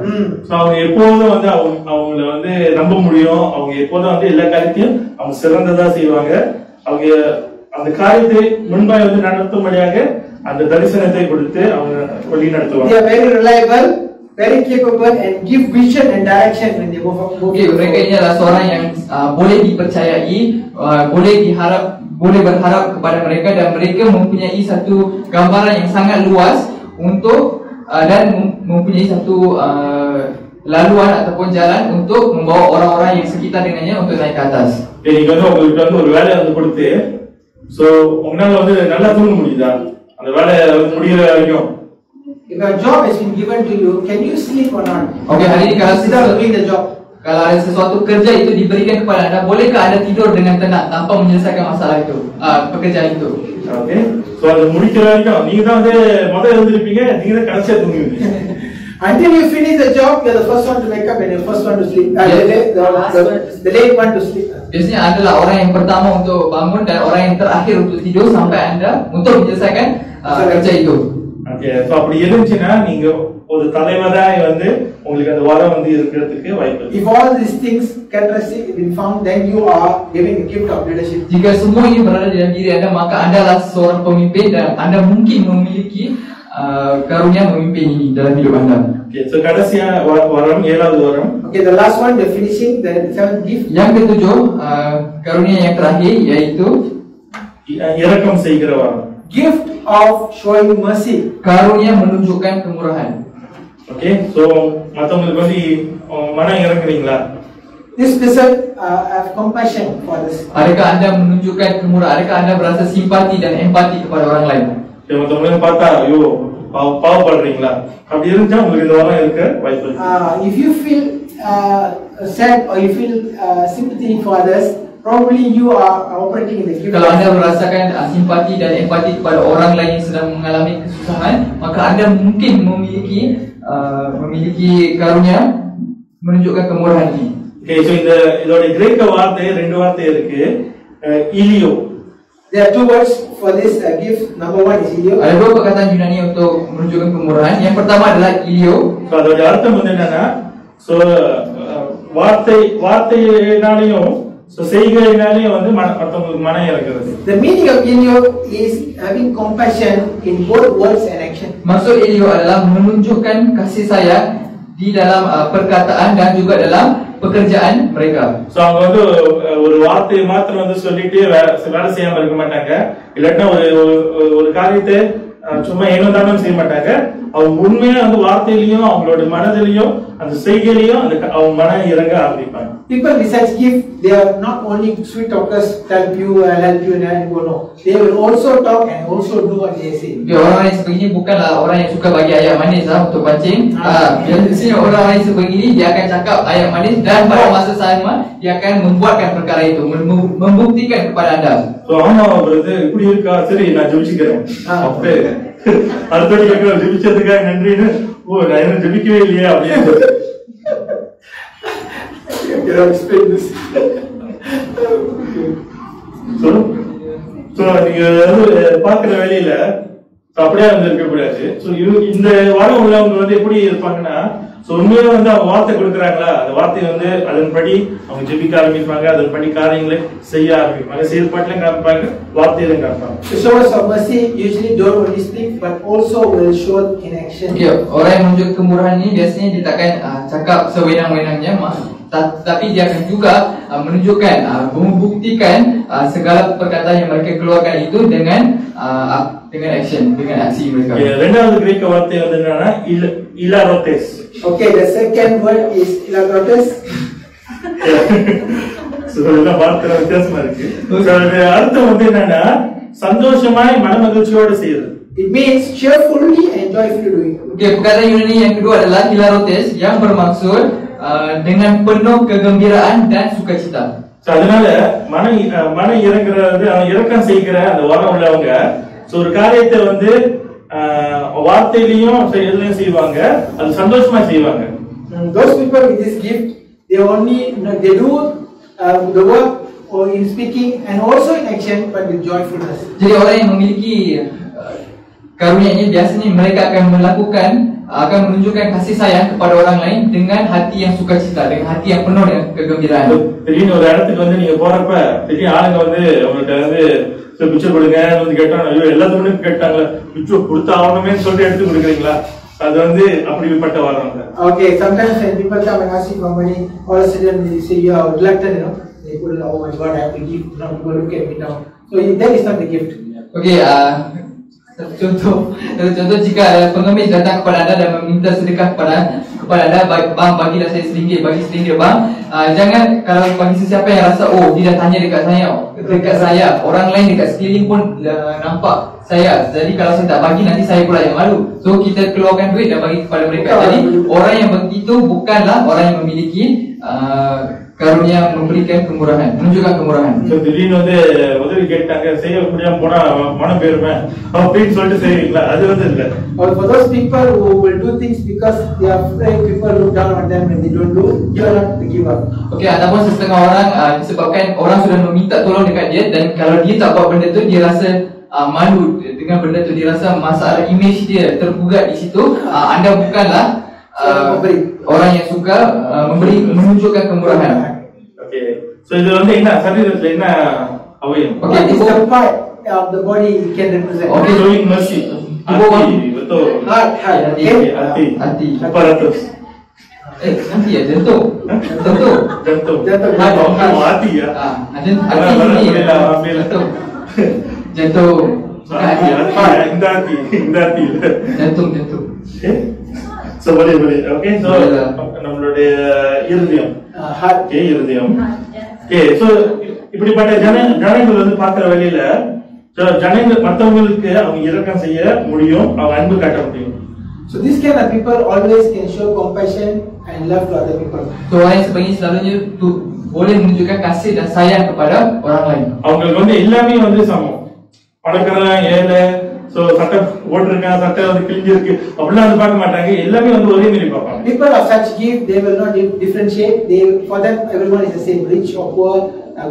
So அவங்க எப்போதும் வந்து அவங்கள வந்து நம்ப முடியும். அவங்க எப்போதும் வந்து எல்லா காரியத்தையும் அவங்க சிறந்ததா செய்வாங்க. அவங்க அந்த காரியத்தை முன்பாய் வந்து நடத்தும்படியாக அந்த தரிசனத்தை கொடுத்து அவங்க வழி நடத்துவாங்க. They are very reliable, very capable and give vision and direction when they go for. Okey, mereka ini adalah seorang yang boleh dipercayai, boleh berharap kepada mereka dan mereka mempunyai satu gambaran yang sangat luas untuk dan mempunyai satu laluan ataupun jalan untuk membawa orang-orang yang sekitar dengannya untuk naik ke atas. நீங்க வந்து உங்களுக்கு வந்து ஒரு வேலையை வந்து கொடுத்து சோ உங்களால வந்து நல்லா தூங்க முடியுதா அந்த வேலையை முடிகிற வரைக்கும்? If a job has been given to you, can you sleep or not? Okey, hari ini kalau without doing the job. Kalau ada sesuatu kerja itu diberikan kepada anda, bolehkah anda tidur dengan tenang tanpa menyelesaikan masalah itu, pekerjaan itu? Okay, so அது முடிக்கிற வரைக்கும் நீங்க தான் வந்து முதல்ல எழுந்திருப்பீங்க, நீங்க தான் கடைசியா தூங்குவீங்க. Until you finish the job, you are the first one to wake up and the first one to sleep. The late one to sleep. Biasanya anda adalah orang yang pertama untuk bangun dan orang yang terakhir untuk tidur sampai anda untuk menyelesaikan kerja itu. Okay, so அப்படி இருந்துச்சுன்னா நீங்க ஒரு தலைவராய் வந்து உங்களுக்கு அந்த வரம் வந்து இருக்கிறதுக்கு வாய்ப்பு இருக்கு. If all these things characteristics have been found, then you are giving a gift of leadership. Jika semua ini berada dalam diri anda, maka anda adalah seorang pemimpin dan anda mungkin memiliki karunia memimpin ini dalam hidup anda. Okay, so kadasia waram, ஏழாவது waram. Okay, the last one, the finishing, the seventh gift. Yang ketujuh, karunia yang terakhir yaitu இரக்கம் செய்கிற waram. Gift of showing mercy. Karunia menunjukkan kemurahan. Okay, so மத்தவங்களுக்கு வந்து மனம் இறக்குறீங்களா? This person have compassion for this. Adakah anda menunjukkan kemurahan? Adakah anda berasa simpati dan empati kepada orang lain? மத்தவங்களுக்கு பார்த்தா ஐயோ பாவப்படுறீங்களா? அப்படி இருந்தா உங்களுக்கு இந்த வாரம் இருக்க வாய்ப்பு இருக்கு. If you feel sad or you feel sympathy for others, probably you are operating in the gift. Kalau anda merasakan simpati dan empati kepada orang lain yang sedang mengalami kesusahan, maka anda mungkin memiliki karunia menunjukkan kemurahan ini. Okay, so இதோட கிரேக்க வார்த்தை ரெண்டு வார்த்தை இருக்கு. Ilio. There are two words for this gift. Number one is ilio. Ada dua perkataan Yunani untuk menunjukkan kemurahan. Yang pertama adalah ilio. So அதோட அர்த்தம் வந்து என்னன்னா, so வார்த்தையினாலையும் so செய்கையினாலையும் வந்து மத்தவங்களுக்கு மனம் இறக்குறது. The meaning of ilio is having compassion in both words and action. Maksud ilio adalah menunjukkan kasih sayang di dalam perkataan dan juga dalam pekerjaan mereka. So அவங்க வந்து ஒரு வார்த்தையை மாத்திரம் வந்து சொல்லிட்டு வேலை செய்யாம இருக்க மாட்டாங்க. இல்லாட்டினா ஒரு காரியத்தை சும்மா ஏனோ தானோ செய்ய மாட்டாங்க. அவங்க உண்மையா அந்த வார்த்தையிலையும் அவங்களோட மனதிலையும் அந்த செய்கையிலையும் அவங்க மனம் இறங்க ஆரம்பிப்பாங்க. People besides gift, they are not only sweet talkers, help you and go, no. They will also talk and also do what they say. Orang yang sebegini bukanlah orang yang suka bagi ayat manis untuk pancing. Biasanya orang yang sebegini dia akan cakap ayat manis dan pada masa sama dia akan membuatkan perkara itu, membuktikan kepada anda. So ஆமா பிரதர் இப்படி இருக்கா, சரி நான் ஜெபிச்சுக்கிறேன். அப்படியே அடுத்தது கேட்கிறோம், ஜெபிச்சதுக்காக நன்றின்னு. நான் என்ன ஜெபிக்கவே இல்லையா அப்படின்னு. Can I explain this? So நீங்க பாக்குற வேலையில அப்படியே வந்து இருக்க கூடாது. So இந்த வாரம் உள்ளவங்க வந்து எப்படி இருப்பாங்கன்னா, உண்மையா வந்து அவங்க வார்த்தை கொடுக்குறாங்களா, அந்த வார்த்தையை வந்து அதன்படி அவங்க ஜெபிக்க ஆரம்பிப்பாங்க, அதன்படி காரியங்களை செய்ய ஆரம்பிப்பாங்க, செயல்பாட்டிலும் காமிப்பாங்க, வார்த்தையிலும் காமிப்பாங்க. The showers of mercy usually don't only speak but also will show in action. Okay, orang yang menunjuk kemurahan ini biasanya dia takkan cakap sewenang-wenangnya, tapi dia akan juga menunjukkan, membuktikan segala perkataan yang mereka keluarkan itu dengan action, dengan aksi mereka. இரண்டாவது கிரேக்க வார்த்தை வந்து என்னன்னா இலாரோதேஸ். Okay, the second word is ilarotes. இதெல்லாம் வார்த்தை வித்தியாசமா இருக்கு. அர்த்தம் வந்து என்னன்னா சந்தோஷமாய் மனமகிழ்ச்சியோட செய்யறது. It means cheerfully and joyfully doing. Okay, perkataan Yunani yang kedua adalah hilarotes yang bermaksud dengan penuh kegembiraan dan sukacita. அதனால மன இறங்குறது, இறக்கம் செய்கிற அந்த வரம் உள்ளவங்க ஒரு காரியத்தை வந்து வார்த்தையிலையும் செயலையும் செய்வாங்க, அது சந்தோஷமா செய்வாங்க. Those people with this gift, they do the work or in speaking and also in action but with joyfulness. Jadi orang yang memiliki karunia ini biasanya mereka akan menunjukkan kasih sayang kepada orang lain dengan hati yang sukacita, dengan hati yang penuh dengan kegembiraan. திடீர்னு ஒரு இடத்துக்கு வந்து நீங்க போறப்ப திடீர்னு ஆளுங்க வந்து உங்கள்கிட்ட வந்து பிச்சை கொடுங்க வந்து கேட்டாங்க, ஐயோ எல்லாத்துக்கும் கேட்டாங்களா, பிச்சை கொடுத்தாகணுமே சொல்லிட்டு எடுத்து கொடுக்குறீங்களா, அது வந்து அப்படிப்பட்ட வர்றாங்க. Okay, sometimes when people come and ask you for money, all of a sudden they say you are reluctant, they put, oh my God, I have to give, now people look at me now. So that is not the gift. Okay, contoh jika pengemis datang kepada anda dan meminta sedekah kepada anda, bang bagilah saya RM1, bagi RM1 bang. Jangan kalau bagi sesiapa yang rasa dia dah tanya dekat saya, orang lain dekat sekeliling pun nampak saya, jadi kalau saya tak bagi nanti saya pula yang malu. So kita keluarkan duit dan bagi kepada mereka. Jadi orang yang begitu bukanlah orang yang memiliki karunia memberikan kemurahan, menunjukkan kemurahan. So திடீர்னு வந்து உதவி கேட்டாங்க, செய்ய முடியாம போனா மனம் போயிருமே அப்படின்னு சொல்லிட்டு செய்வீங்களா, அது வந்து இல்ல. Or for those people who will do things because they are afraid people look down on them when they don't do, you are not to give up. Okay, ataupun setengah orang disebabkan orang sudah meminta tolong dekat dia dan kalau dia tak buat benda tu dia rasa malu dengan benda tu, dia rasa masalah image dia tergugat di situ. Anda bukanlah orang yang suka menunjukkan kemurahan. Okay, so இது வந்து என்ன சரீரத்துல என்ன அவயம்? Okay, this is the part of the body you can represent. Okay, showing mercy. Hati, betul. Hati. Aparatus. Nanti ya, jantung. Hati ya. Hati ini. Jantung. Hati. Jantung. So boleh. Okay, so நம்மளுடைய இருதயம். Okay, இருதயம். Okay, so இப்படிப்பட்ட ஜனங்கள் வந்து பார்க்கிற வழியில ஜனங்கள் மற்றவங்களுக்கு அவங்க இரக்கம் செய்ய முடியும், அவங்க அன்பு காட்ட முடியும். So these kind of people always can show compassion and love to other people. So orang yang seperti ini selalunya boleh menunjukkan kasih dan sayang kepada orang lain. அவங்களுக்கு வந்து எல்லாமே வந்து சமம், பணக்காரன் ஏழை, so சட்டை போட்டிருக்கான், சட்டை வந்து கிழிஞ்சிருக்கு அப்படிலாம் வந்து பார்க்க மாட்டாங்க, எல்லாமே வந்து ஒரே மாதிரி பார்ப்பாங்க. People of such gift, they will not differentiate. For them everyone is the same, rich or poor,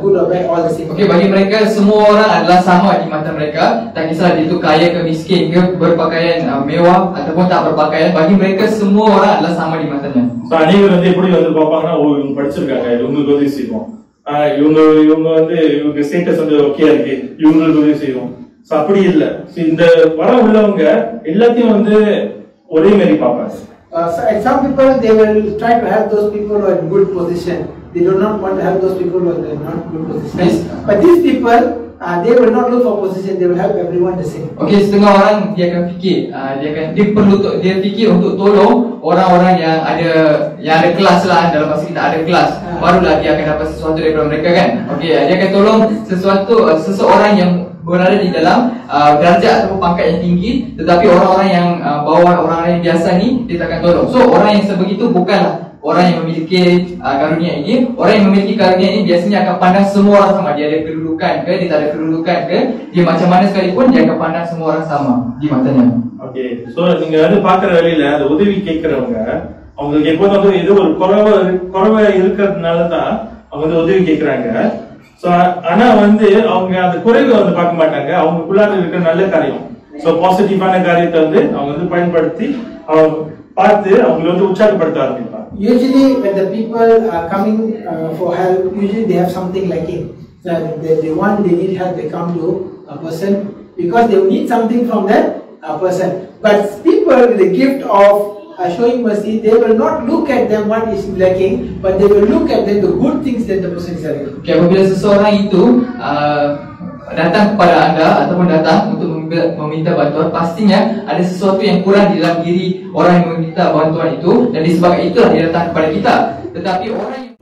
good or bad, all the same. Okay, bagi mereka semua orang adalah sama di mata mereka. Tak kisah dia itu kaya ke miskin ke, berpakaian mewah ataupun tak berpakaian, bagi mereka semua orang adalah sama di matanya. So அநேகர் வந்து எப்படி வந்து பார்ப்பாங்கன்னா, இவங்க படிச்சிருக்காங்க, இவங்களுக்கு உதவி செய்வோம், இவங்க வந்து இவங்க ஸ்டேட்டஸ் வந்து ஓகே இருக்கு, இவங்களுக்கு உதவி செய்வோம். So அப்படி இல்ல. இந்த வர உள்ளவங்க எல்லாத்தையும் வந்து ஒரே மாதிரி பார்ப்பாங்க. And some people, they will try to help those people who are in good position. They do not want to help those people who are in not good position. Yes. But these people, they will not look for position. They will help everyone the same. Okey, setengah orang dia akan fikir, dia fikir untuk tolong orang-orang yang ada kelas lah, dalam bahasa kita ada kelas, barulah dia akan dapat sesuatu daripada mereka kan. Okey, dia akan tolong seseorang yang berada di dalam darjat atau pangkat yang tinggi, tetapi orang-orang yang bawah, orang-orang yang biasa ni dia takkan tolong. So orang yang sebegitu bukanlah orang yang memiliki karunia ini. Orang yang memiliki karunia ini biasanya akan pandang semua orang sama. Dia ada kedudukan ke, dia tak ada kedudukan ke, dia macam mana sekalipun dia akan pandang semua orang sama di matanya. Okay, so நீங்க வந்து பார்க்குற வேலையில அந்த உதவி கேட்கறவங்க அவங்களுக்கு எப்போதும் வந்து ஏதோ ஒரு குறைவா இருக்கிறதுனால தான் அவங்க வந்து உதவி கேட்கறாங்க. ஸோ ஆனா வந்து அவங்க அந்த குறைவை வந்து பார்க்க மாட்டாங்க, அவங்களுக்குள்ளார இருக்கிற நல்ல காரியம், ஸோ பாசிட்டிவான காரியத்தை வந்து அவங்க வந்து பயன்படுத்தி அவங்க பார்த்து அவங்களை வந்து உற்சாகப்படுத்த ஆரம்பிப்பாங்க. Usually when the people are coming for help, usually they have something lacking. They need help, they come to a person because they need something from that person. But people with the gift of showing mercy, they will not look at them what is lacking, but they will look at them the good things that the person is having. Okay, apabila seseorang itu datang kepada anda ataupun datang untuk meminta bantuan, pastinya ada sesuatu yang kurang di dalam diri orang yang meminta bantuan itu, dan disebabkan itulah dia datang kepada kita. Tetapi orang yang